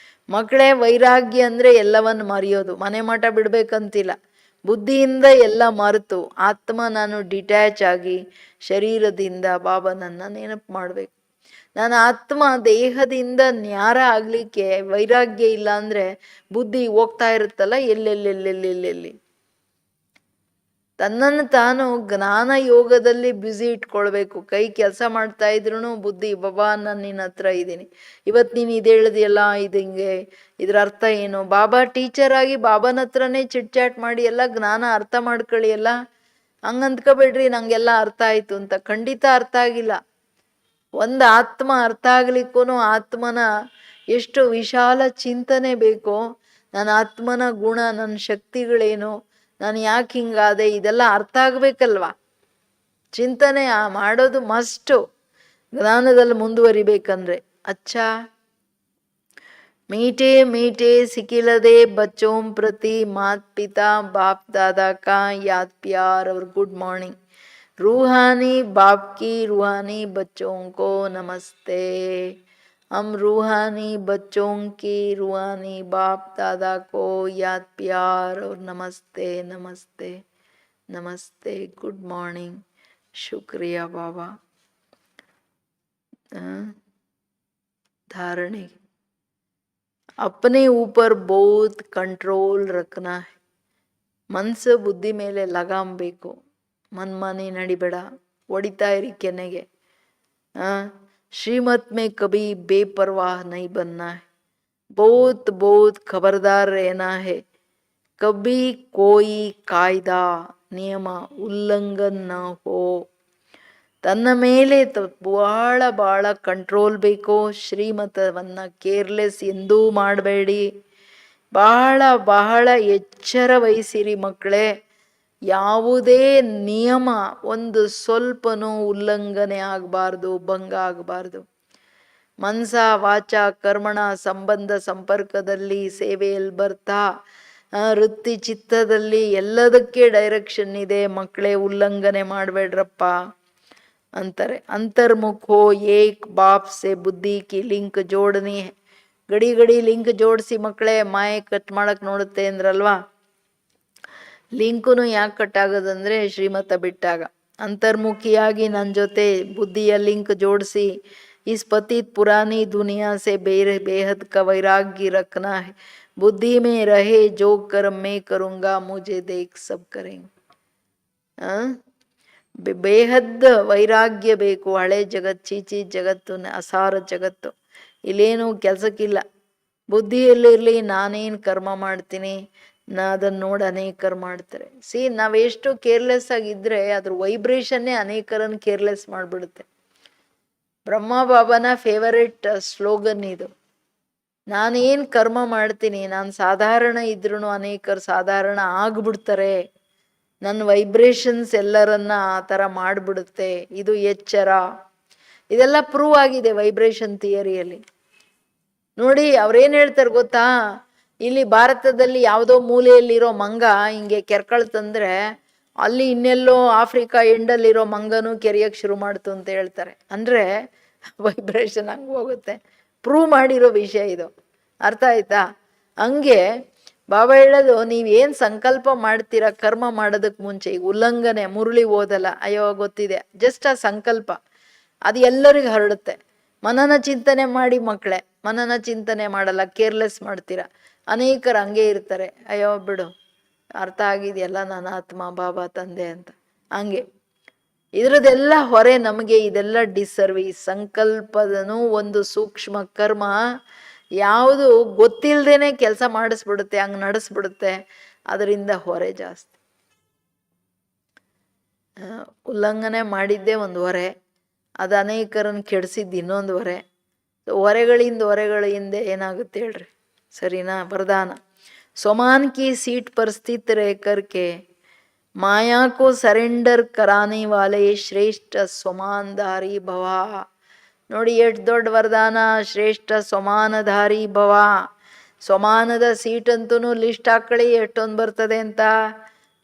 ಮಕ್ಕಳೇ, ವೈರಾಗ್ಯ ಅಂದರೆ ಎಲ್ಲವನ್ನು ಮರೆಯೋದು. ಮನೆ ಮಠ ಬಿಡ್ಬೇಕಂತಿಲ್ಲ, ಬುದ್ಧಿಯಿಂದ ಎಲ್ಲ ಮರೆತು ಆತ್ಮ ನಾನು ಡಿಟ್ಯಾಚ್ ಆಗಿ ಶರೀರದಿಂದ ಬಾಬನನ್ನ ನೆನಪು ಮಾಡಬೇಕು. ನಾನು ಆತ್ಮ ದೇಹದಿಂದ ನ್ಯಾರ ಆಗಲಿಕ್ಕೆ ವೈರಾಗ್ಯ ಇಲ್ಲ ಅಂದರೆ ಬುದ್ಧಿ ಹೋಗ್ತಾ ಇರುತ್ತಲ್ಲ ಎಲ್ಲೆಲ್ಲೆಲ್ಲೆಲ್ಲೆಲ್ಲೆಲ್ಲಿ. ತನ್ನನ್ನು ತಾನು ಜ್ಞಾನ ಯೋಗದಲ್ಲಿ ಬ್ಯುಸಿ ಇಟ್ಕೊಳ್ಬೇಕು. ಕೈ ಕೆಲಸ ಮಾಡ್ತಾ ಇದ್ರು ಬುದ್ಧಿ ಬಾಬಾ ನಾನು ನಿನ್ನ ಹತ್ರ ಇದ್ದೀನಿ, ಇವತ್ತು ನೀನು ಇದು ಹೇಳಿದೆಯಲ್ಲ, ಇದು ಹಿಂಗೆ, ಇದ್ರ ಅರ್ಥ ಏನು? ಬಾಬಾ ಟೀಚರ್ ಆಗಿ ಬಾಬಾನ ಹತ್ರನೇ ಚಿಟ್ ಚಾಟ್ ಮಾಡಿ ಎಲ್ಲ ಜ್ಞಾನ ಅರ್ಥ ಮಾಡ್ಕೊಳ್ಳಿ ಎಲ್ಲ. ಹಂಗೆ ಅಂದ್ಕೋಬೇಡ್ರಿ ನಂಗೆಲ್ಲ ಅರ್ಥ ಆಯ್ತು ಅಂತ. ಖಂಡಿತ ಅರ್ಥ ಆಗಿಲ್ಲ. ಒಂದು ಆತ್ಮ ಅರ್ಥ ಆಗ್ಲಿಕ್ಕೂ ಆತ್ಮನ ಎಷ್ಟು ವಿಶಾಲ ಚಿಂತನೆ ಬೇಕೋ, ನನ್ನ ಆತ್ಮನ ಗುಣ, ನನ್ನ ಶಕ್ತಿಗಳೇನು, ನಾನು ಯಾಕೆ ಹಿಂಗಾದೆ, ಇದೆಲ್ಲ ಅರ್ಥ ಆಗ್ಬೇಕಲ್ವಾ? ಚಿಂತನೆ ಮಾಡೋದು ಮಸ್ಟು ಜ್ಞಾನದಲ್ಲಿ ಮುಂದುವರಿಬೇಕಂದ್ರೆ. ಅಚ್ಚಾ मीठे मीठे सिकिलदे बच्चों प्रति मात पिता बाप दादा का याद प्यार और गुड मॉर्निंग. रूहानी बाप की रूहानी बच्चों को नमस्ते. हम रूहानी बच्चों की रूहानी बाप दादा को याद प्यार और नमस्ते नमस्ते नमस्ते, गुड मॉर्निंग, शुक्रिया बाबा. धारणे अपने ऊपर बहुत कंट्रोल रखना है. ಮನಸ್ಸು ಬುದ್ಧಿ ಮೇಲೆ ಲಗಾಮ್ ಬೇಕು. ಮನ್ಮಾನಿ ನಡಿಬೇಡ, ಹೊಡಿತಾ ಇರಿ ಕೆನೆಗೆ. श्रीमत में कभी बेपरवाह नहीं बनना है. बहुत बहुत खबरदार रहना है. कभी कोई कायदा नियम उल्लंघन न हो. ತನ್ನ ಮೇಲೆ ಬಹಳ ಬಹಳ ಕಂಟ್ರೋಲ್ ಬೇಕು. ಶ್ರೀಮತವನ್ನು ಕೇರ್ಲೆಸ್ ಎಂದೂ ಮಾಡಬೇಡಿ. ಬಹಳ ಬಹಳ ಎಚ್ಚರ ವಹಿಸಿರಿ ಮಕ್ಕಳೇ. ಯಾವುದೇ ನಿಯಮ ಒಂದು ಸ್ವಲ್ಪನೂ ಉಲ್ಲಂಘನೆ ಆಗಬಾರ್ದು, ಭಂಗ ಆಗಬಾರ್ದು. ಮನಸ ವಾಚ ಕರ್ಮಣ ಸಂಬಂಧ ಸಂಪರ್ಕದಲ್ಲಿ, ಸೇವೆಯಲ್ಲಿ ಬರ್ತಾ, ವೃತ್ತಿ ಚಿತ್ತದಲ್ಲಿ ಎಲ್ಲದಕ್ಕೆ ಡೈರೆಕ್ಷನ್ ಇದೆ. ಮಕ್ಕಳೇ, ಉಲ್ಲಂಘನೆ ಮಾಡಬೇಡ್ರಪ್ಪ ಅಂತಾರೆ. ಅಂತರ್ಮುಖೋ ಏಕ್ ಬಾಪ್ ಸೆ ಬುದ್ಧಿ ಕಿ ಲಿಂಕ್ ಜೋಡನಿ ಹೈ. ಗಡಿ ಗಡಿ ಲಿಂಕ್ ಜೋಡಿಸಿ ಮಕ್ಕಳೇ. ಮಾಯೆ ಕಟ್ ಮಾಡಕ್ ನೋಡುತ್ತೆ ಅಂದ್ರಲ್ವಾ, ಲಿಂಕು ಯಾಕೆ ಕಟ್ ಆಗೋದಂದ್ರೆ ಶ್ರೀಮತ ಬಿಟ್ಟಾಗ. ಅಂತರ್ಮುಖಿಯಾಗಿ ನನ್ನ ಜೊತೆ ಬುದ್ಧಿಯ ಲಿಂಕ್ ಜೋಡಿಸಿ इस पतित पुरानी दुनिया से बेहद का वैराग्य रखना है. बुद्धि में रहे जो कर्म मैं करूँगा मुझे देख सब करेंगे. ಬೇಹದ್ ವೈರಾಗ್ಯ ಬೇಕು. ಹಳೆ ಜಗತ್ತು, ಚೀಚಿ ಜಗತ್ತು, ಅಸಾರ ಜಗತ್ತು, ಇಲ್ಲೇನು ಕೆಲಸಕ್ಕಿಲ್ಲ. ಬುದ್ಧಿಯಲ್ಲಿರಲಿ, ನಾನೇನು ಕರ್ಮ ಮಾಡ್ತೀನಿ, ಅದನ್ನು ನೋಡಿ ಅನೇಕರು ಮಾಡ್ತಾರೆ. ನಾವೆಷ್ಟು ಕೇರ್ಲೆಸ್ ಆಗಿದ್ರೆ ಅದ್ರ ವೈಬ್ರೇಷನ್ನೇ ಅನೇಕರನ್ನು ಕೇರ್ಲೆಸ್ ಮಾಡಿಬಿಡುತ್ತೆ. ಬ್ರಹ್ಮ ಬಾಬಾನ ಫೇವರೆಟ್ ಸ್ಲೋಗನ್ ಇದು. ನಾನೇನು ಕರ್ಮ ಮಾಡ್ತೀನಿ, ನಾನು ಸಾಧಾರಣ ಇದ್ರೂ ಅನೇಕರು ಸಾಧಾರಣ ಆಗ್ಬಿಡ್ತಾರೆ. ನನ್ನ ವೈಬ್ರೇಷನ್ಸ್ ಎಲ್ಲರನ್ನ ಆ ಥರ ಮಾಡಿಬಿಡುತ್ತೆ. ಇದು ಎಚ್ಚರ. ಇದೆಲ್ಲ ಪ್ರೂವ್ ಆಗಿದೆ ವೈಬ್ರೇಷನ್ ಥಿಯರಿಯಲ್ಲಿ. ನೋಡಿ, ಅವ್ರೇನು ಹೇಳ್ತಾರೆ ಗೊತ್ತಾ, ಇಲ್ಲಿ ಭಾರತದಲ್ಲಿ ಯಾವುದೋ ಮೂಲೆಯಲ್ಲಿರೋ ಮಂಗ ಹಿಂಗೆ ಕೆರ್ಕೊಳ್ತಂದ್ರೆ ಅಲ್ಲಿ ಇನ್ನೆಲ್ಲೋ ಆಫ್ರಿಕಾ ಎಂಡಲ್ಲಿರೋ ಮಂಗನೂ ಕೆರೆಯಕ್ಕೆ ಶುರು ಮಾಡ್ತು ಅಂತ ಹೇಳ್ತಾರೆ. ಅಂದರೆ ವೈಬ್ರೇಷನ್ ಹಂಗೆ ಹೋಗುತ್ತೆ. ಪ್ರೂವ್ ಮಾಡಿರೋ ವಿಷಯ ಇದು. ಅರ್ಥ ಆಯ್ತಾ? ಹಂಗೆ ಬಾಬಾ ಹೇಳೋದು, ನೀವೇನು ಸಂಕಲ್ಪ ಮಾಡ್ತೀರಾ ಕರ್ಮ ಮಾಡೋದಕ್ಕೆ ಮುಂಚೆ, ಈಗ ಉಲ್ಲಂಘನೆ ಮುರುಳಿ ಓದಲ್ಲ, ಅಯ್ಯೋ ಗೊತ್ತಿದೆ, ಜಸ್ಟ್ ಆ ಸಂಕಲ್ಪ ಅದು ಎಲ್ಲರಿಗೂ ಹರಡುತ್ತೆ. ಮನನ ಚಿಂತನೆ ಮಾಡಿ ಮಕ್ಕಳೇ, ಮನನ ಚಿಂತನೆ ಮಾಡಲ್ಲ, ಕೇರ್ಲೆಸ್ ಮಾಡ್ತೀರಾ. ಅನೇಕರು ಹಂಗೆ ಇರ್ತಾರೆ, ಅಯ್ಯೋ ಬಿಡು ಅರ್ಥ ಆಗಿದೆಯಲ್ಲ ನನ್ನ ಆತ್ಮ ಬಾಬಾ ತಂದೆ ಅಂತ. ಹಂಗೆ ಇದ್ರದ್ದೆಲ್ಲ ಹೊರೆ ನಮಗೆ, ಇದೆಲ್ಲ ಡಿಸರ್ವೀಸ್. ಸಂಕಲ್ಪದನು ಒಂದು ಸೂಕ್ಷ್ಮ ಕರ್ಮ, ಯಾವುದು ಗೊತ್ತಿಲ್ಲದೇನೆ ಕೆಲಸ ಮಾಡಿಸ್ಬಿಡುತ್ತೆ, ಹಂಗೆ ನಡೆಸ್ಬಿಡುತ್ತೆ. ಅದರಿಂದ ಹೊರೆ ಜಾಸ್ತಿ. ಉಲ್ಲಂಘನೆ ಮಾಡಿದ್ದೇ ಒಂದು ಹೊರೆ, ಅದು ಅನೇಕರನ್ನು ಕೆಡಿಸಿದ್ದು ಇನ್ನೊಂದು ಹೊರೆ. ಹೊರೆಗಳಿಂದ ಏನಾಗುತ್ತೆ ಹೇಳ್ರಿ, ಸರಿನಾ? ವರದಾನ: ಸ್ವಮಾನ್ ಕಿ ಸೀಟ್ ಪರ್ ಸ್ಥಿತ್ ರಹ ಕರ್ಕೆ ಮಾಯಾ ಕೋ ಸರೆಂಡರ್ ಕರಾನೆ ವಾಲೆ ಶ್ರೇಷ್ಠ ಸ್ವಮಾನಧಾರಿ ಭವ. ನೋಡಿ ಎಷ್ಟು ದೊಡ್ಡ ವರದಾನ. ಶ್ರೇಷ್ಠ ಸ್ವಮಾನಧಾರಿ ಭವ. ಸ್ವಮಾನದ ಸೀಟಂತೂ ಲಿಸ್ಟ್ ಹಾಕೊಳ್ಳಿ ಎಷ್ಟೊಂದು ಬರ್ತದೆ ಅಂತ.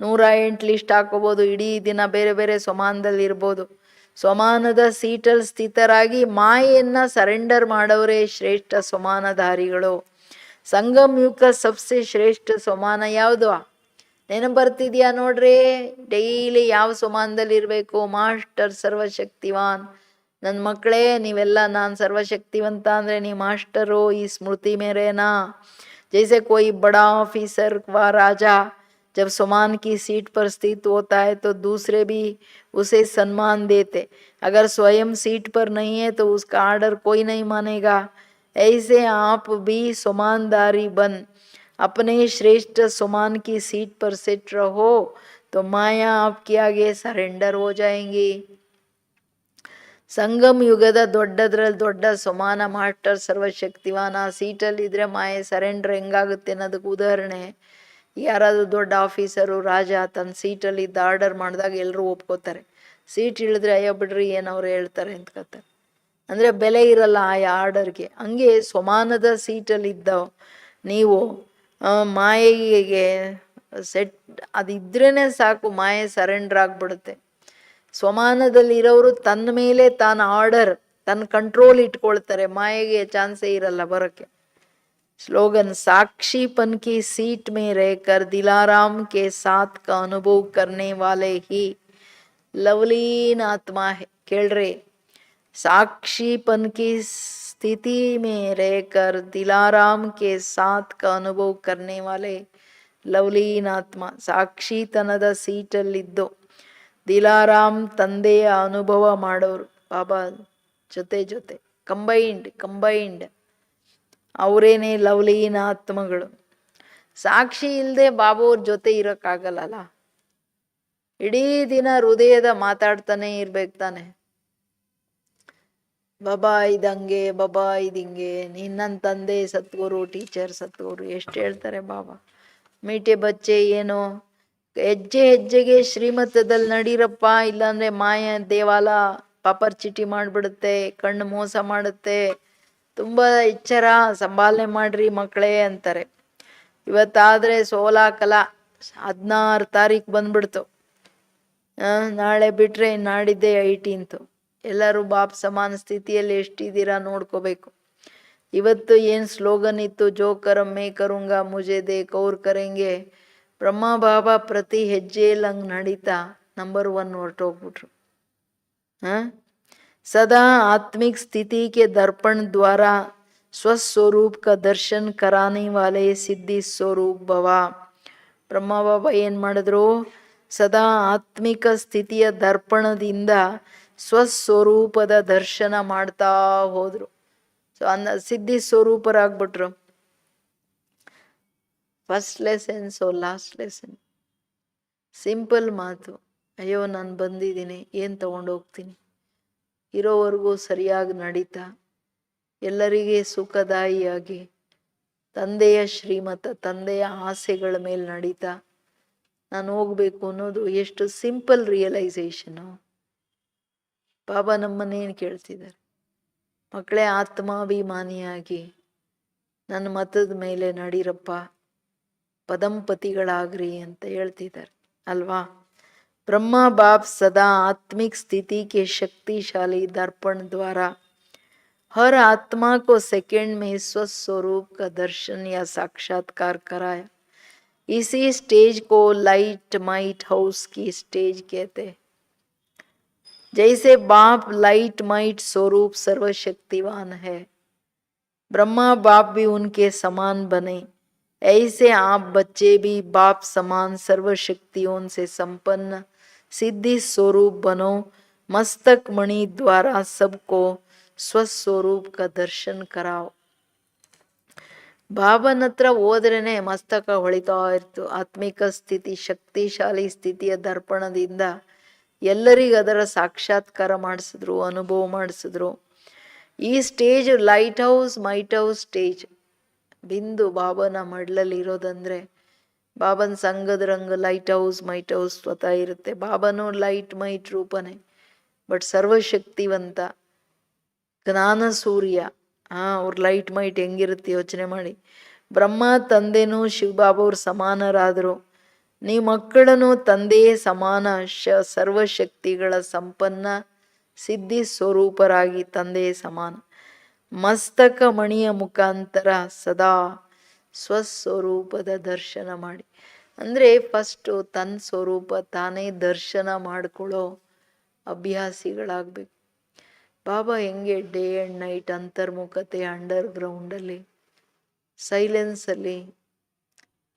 108 ಲಿಸ್ಟ್ ಹಾಕೋಬೋದು. ಇಡೀ ದಿನ ಬೇರೆ ಬೇರೆ ಸ್ವಮಾನದಲ್ಲಿ ಇರ್ಬೋದು. ಸ್ವಮಾನದ ಸೀಟಲ್ಲಿ ಸ್ಥಿತರಾಗಿ ಮಾಯೆಯನ್ನ ಸರೆಂಡರ್ ಮಾಡೋರೇ ಶ್ರೇಷ್ಠ ಸ್ವಮಾನಧಾರಿಗಳು. ಸಂಗಮ್ ಯುಗ ಸಬ್ಸೆ ಶ್ರೇಷ್ಠ ಸ್ವಮಾನ ಯಾವುದು? ನೆನಪು ಬರ್ತಿದ್ಯಾ ನೋಡ್ರಿ? ಡೈಲಿ ಯಾವ ಸ್ವಮಾನದಲ್ಲಿ ಇರಬೇಕು? ಮಾಸ್ಟರ್ ಸರ್ವಶಕ್ತಿವಾನ್. ನನ್ನ ಮಕ್ಕಳೇ, ನೀವೆಲ್ಲ ನಾನು ಸರ್ವಶಕ್ತಿವಂತ ಅಂದರೆ ನೀವು ಮಾಸ್ಟರು. ಈ ಸ್ಮೃತಿ ಮೇರೇನಾ? जैसे कोई बड़ा ऑफिसर व राजा जब स्वमान की सीट पर स्थित होता है तो दूसरे भी उसे सम्मान देते, अगर स्वयं सीट पर नहीं है तो उसका आर्डर कोई नहीं मानेगा. ऐसे आप भी स्वमानदारी बन अपने श्रेष्ठ स्वमान की सीट पर सेट रहो तो माया आपके आगे सरेंडर हो जाएंगी. ಸಂಗಮ್ ಯುಗದ ದೊಡ್ಡದ್ರಲ್ಲಿ ದೊಡ್ಡ ಸ್ವಮಾನ ಮಾಸ್ಟರ್ ಸರ್ವಶಕ್ತಿವಾನ್. ಆ ಸೀಟಲ್ಲಿ ಇದ್ರೆ ಮಾಯೆ ಸರೆಂಡರ್ ಹೆಂಗಾಗುತ್ತೆ ಅನ್ನೋದಕ್ಕೆ ಉದಾಹರಣೆ, ಯಾರಾದರೂ ದೊಡ್ಡ ಆಫೀಸರು ರಾಜ ತನ್ನ ಸೀಟಲ್ಲಿ ಇದ್ದ ಆರ್ಡರ್ ಮಾಡಿದಾಗ ಎಲ್ಲರೂ ಒಪ್ಕೋತಾರೆ. ಸೀಟ್ ಇಳಿದ್ರೆ ಅಯ್ಯೋ ಬಿಡ್ರಿ ಏನವ್ರು ಹೇಳ್ತಾರೆ ಅಂದ್ಕೋತಾರೆ. ಅಂದರೆ ಬೆಲೆ ಇರಲ್ಲ ಆ ಆರ್ಡರ್ಗೆ. ಹಂಗೆ ಸ್ವಮಾನದ ಸೀಟಲ್ಲಿದ್ದ ನೀವು ಮಾಯೆಗೆ ಸೆಟ್ ಅದಿದ್ರೇ ಸಾಕು, ಮಾಯೆ ಸರೆಂಡರ್ ಆಗಿಬಿಡುತ್ತೆ. ಸ್ವಮಾನದಲ್ಲಿರೋರು ತನ್ನ ಮೇಲೆ ತಾನು ಆರ್ಡರ್, ತನ್ನ ಕಂಟ್ರೋಲ್ ಇಟ್ಕೊಳ್ತಾರೆ, ಮಾಯೆಗೆ ಚಾನ್ಸೇ ಇರಲ್ಲ ಬರೋಕ್ಕೆ. स्लोगन: साक्षीपन की सीट में रहकर दिलाराम के साथ का अनुभव करने वाले ही लवलीन आत्मा है. ಕೇಳ್ರಿ, साक्षीपन की स्थिति में रहकर दिलाराम के साथ का अनुभव करने वाले लवलीन आत्मा. ಸಾಕ್ಷಿತನದ ಸೀಟಲ್ಲಿದ್ದು ದಿಲಾರಾಮ್ ತಂದೆಯ ಅನುಭವ ಮಾಡೋರು, ಬಾಬಾ ಜೊತೆ ಜೊತೆ ಕಂಬೈಂಡ್ ಅವರೇನೇ ಲವ್ಲೀನ ಆತ್ಮಗಳು. ಸಾಕ್ಷಿ ಇಲ್ಲದೆ ಬಾಬುವ್ರ ಜೊತೆ ಇರೋಕ್ಕಾಗಲ್ಲ. ಇಡೀ ದಿನ ಹೃದಯದ ಮಾತಾಡ್ತಾನೆ ಇರ್ಬೇಕು ತಾನೆ. ಬಾಬಾ ಇದಂಗೆ, ಬಾಬಾ ಇದಿಂಗೆ, ನಿನ್ನ ತಂದೆ ಸತ್ಗುರು, ಟೀಚರ್ ಸತ್ಗುರು, ಎಷ್ಟು ಹೇಳ್ತಾರೆ ಬಾಬಾ. ಮೀಟೆ ಬಚ್ಚೆ ಏನೋ ಹೆಜ್ಜೆ ಹೆಜ್ಜೆಗೆ ಶ್ರೀಮತದಲ್ಲಿ ನಡೀರಪ್ಪ, ಇಲ್ಲಾಂದ್ರೆ ಮಾಯ ದೇವಾಲ ಪಾಪರ್ ಚೀಟಿ ಮಾಡಿಬಿಡುತ್ತೆ, ಕಣ್ಣು ಮೋಸ ಮಾಡುತ್ತೆ, ತುಂಬ ಎಚ್ಚರ ಸಂಭಾಲನೆ ಮಾಡ್ರಿ ಮಕ್ಕಳೇ ಅಂತಾರೆ. ಇವತ್ತಾದರೆ 16 ಕಲಾ 16 ತಾರೀಕು ಬಂದ್ಬಿಡ್ತು. ನಾಳೆ ಬಿಟ್ಟರೆ ನಾಡಿದ್ದೆ 18. ಎಲ್ಲರೂ ಬಾಪ್ ಸಮಾನ ಸ್ಥಿತಿಯಲ್ಲಿ ಎಷ್ಟಿದ್ದೀರಾ ನೋಡ್ಕೋಬೇಕು. ಇವತ್ತು ಏನು ಸ್ಲೋಗನ್ ಇತ್ತು, ಜೋ ಕರಂ ಮೇ ಕರುಂಗ ಮುಜೆ ದೇಖ್ ಔರ್ ಕರೆಂಗೆ. ಬ್ರಹ್ಮ ಬಾಬಾ ಪ್ರತಿ ಹೆಜ್ಜೆಯಲ್ಲಿ ಹಂಗೆ ನಡೀತಾ ನಂಬರ್ 1 ಹೊರಟೋಗ್ಬಿಟ್ರು. सदा आत्मिक स्थिति के दर्पण द्वारा स्वस्वरूप का दर्शन कराने वाले सिद्धि स्वरूप भव. ಬ್ರಹ್ಮ ಬಾಬಾ ಏನು ಮಾಡಿದ್ರು? ಸದಾ ಆತ್ಮಿಕ ಸ್ಥಿತಿಯ ದರ್ಪಣದಿಂದ ಸ್ವಸ್ವರೂಪದ ದರ್ಶನ ಮಾಡ್ತಾ ಹೋದ್ರು. ಸೊ ಸಿದ್ಧಿ ಸ್ವರೂಪರಾಗ್ಬಿಟ್ರು. First lesson, so last lesson. Simple ಮಾತು, ಅಯ್ಯೋ ನಾನು ಬಂದಿದ್ದೀನಿ, ಏನು ತಗೊಂಡೋಗ್ತೀನಿ? ಇರೋವರೆಗೂ ಸರಿಯಾಗಿ ನಡೀತಾ ಎಲ್ಲರಿಗೆ ಸುಖದಾಯಿಯಾಗಿ ತಂದೆಯ ಶ್ರೀಮತ, ತಂದೆಯ ಆಸೆಗಳ ಮೇಲೆ ನಡೀತಾ ನಾನು ಹೋಗ್ಬೇಕು ಅನ್ನೋದು ಎಷ್ಟು ಸಿಂಪಲ್ ರಿಯಲೈಸೇಷನು. ಬಾಬಾ ನಮ್ಮನ್ನೇನು ಕೇಳ್ತಿದ್ದಾರೆ? ಮಕ್ಕಳೇ, ಆತ್ಮಾಭಿಮಾನಿಯಾಗಿ ನನ್ನ ಮತದ ಮೇಲೆ ನಡೀರಪ್ಪ, ಪದಂಪತಿಗಳಾಗ್ರಿ ಅಂತ ಹೇಳ್ತಿದ್ದಾರೆ ಅಲ್ವಾ? ब्रह्मा बाप सदा आत्मिक स्थिति के शक्तिशाली दर्पण द्वारा हर आत्मा को सेकंड में स्वस्वरूप का दर्शन या साक्षात्कार कराया. इसी स्टेज को लाइट माइट हाउस की स्टेज कहते हैं. जैसे बाप लाइट माइट स्वरूप सर्वशक्तिवान है, ब्रह्मा बाप भी उनके समान बने, ऐसे आप बच्चे भी बाप समान सर्वशक्तियों से संपन्न सिद्धि स्वरूप बनो। मस्तक मणि द्वारा सबको स्वस्वरूप का दर्शन कराओ। ಬಾಬನ ಹತ್ರ ಹೋದ್ರೇನೆ ಮಸ್ತಕ ಹೊಳಿತಾ ಇರ್ತು. ಆತ್ಮಿಕ ಸ್ಥಿತಿ, ಶಕ್ತಿಶಾಲಿ ಸ್ಥಿತಿಯ ದರ್ಪಣದಿಂದ ಎಲ್ಲರಿಗೂ ಅದರ ಸಾಕ್ಷಾತ್ಕಾರ ಮಾಡಿಸಿದ್ರು, ಅನುಭವ ಮಾಡಿಸಿದ್ರು. ಈ stage lighthouse might house stage. ಬಿಂದು ಬಾಬನ ಮಡ್ಲಲ್ಲಿ ಇರೋದಂದ್ರೆ ಬಾಬನ ಸಂಘದ ರಂಗ ಲೈಟ್ ಹೌಸ್ ಮೈಟ್ ಹೌಸ್ ಸ್ವತಃ ಇರುತ್ತೆ. ಬಾಬನು ಲೈಟ್ ಮೈಟ್ ರೂಪನೇ, ಬಟ್ ಸರ್ವಶಕ್ತಿವಂತ ಜ್ಞಾನ ಸೂರ್ಯ. ಅವ್ರ ಲೈಟ್ ಮೈಟ್ ಹೆಂಗಿರುತ್ತೆ ಯೋಚನೆ ಮಾಡಿ. ಬ್ರಹ್ಮ ತಂದೆನೂ ಶಿವಬಾಬಾ ಅವ್ರ ಸಮಾನರಾದರು. ನೀವು ಮಕ್ಕಳನ್ನು ತಂದೆಯೇ ಸಮಾನ ಸರ್ವಶಕ್ತಿಗಳ ಸಂಪನ್ನ ಸಿದ್ಧಿ ಸ್ವರೂಪರಾಗಿ ತಂದೆಯೇ ಸಮಾನ. ಮಸ್ತಕ ಮಣಿಯ ಮುಖಾಂತರ ಸದಾ ಸ್ವಸ್ವರೂಪದ ದರ್ಶನ ಮಾಡಿ. ಅಂದರೆ ಫಸ್ಟು ತನ್ನ ಸ್ವರೂಪ ತಾನೇ ದರ್ಶನ ಮಾಡಿಕೊಳ್ಳೋ ಅಭ್ಯಾಸಿಗಳಾಗಬೇಕು. ಬಾಬಾ ಹೆಂಗೆ ಡೇ ಆ್ಯಂಡ್ ನೈಟ್ ಅಂತರ್ಮುಖತೆ, ಅಂಡರ್ ಗ್ರೌಂಡಲ್ಲಿ, ಸೈಲೆನ್ಸಲ್ಲಿ,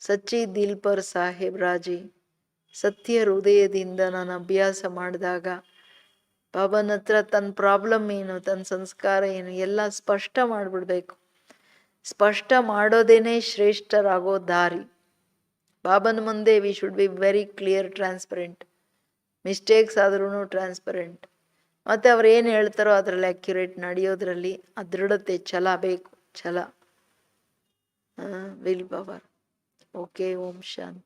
ಸಚ್ಚಿ ದಿಲ್ ಪರ್ ಸಾಹೇಬ್ ರಾಜಿ, ಸತ್ಯ ಹೃದಯದಿಂದ ನಾನು ಅಭ್ಯಾಸ ಮಾಡಿದಾಗ ಬಾಬನ ಹತ್ರ ತನ್ನ ಪ್ರಾಬ್ಲಮ್ ಏನು, ತನ್ನ ಸಂಸ್ಕಾರ ಏನು ಎಲ್ಲ ಸ್ಪಷ್ಟ ಮಾಡಿಬಿಡ್ಬೇಕು. ಸ್ಪಷ್ಟ ಮಾಡೋದೇನೆ ಶ್ರೇಷ್ಠರಾಗೋ ದಾರಿ. ಬಾಬನ ಮುಂದೆ we should be very clear, transparent. Mistakes ಆದ್ರೂ ಟ್ರಾನ್ಸ್ಪರೆಂಟ್. ಮತ್ತು ಅವ್ರು ಏನು ಹೇಳ್ತಾರೋ ಅದರಲ್ಲಿ ಅಕ್ಯುರೇಟ್ ನಡೆಯೋದ್ರಲ್ಲಿ ಅದೃಢತೆ, ಛಲ ಬೇಕು. ಛಲ, will power. Okay, Om Shanti.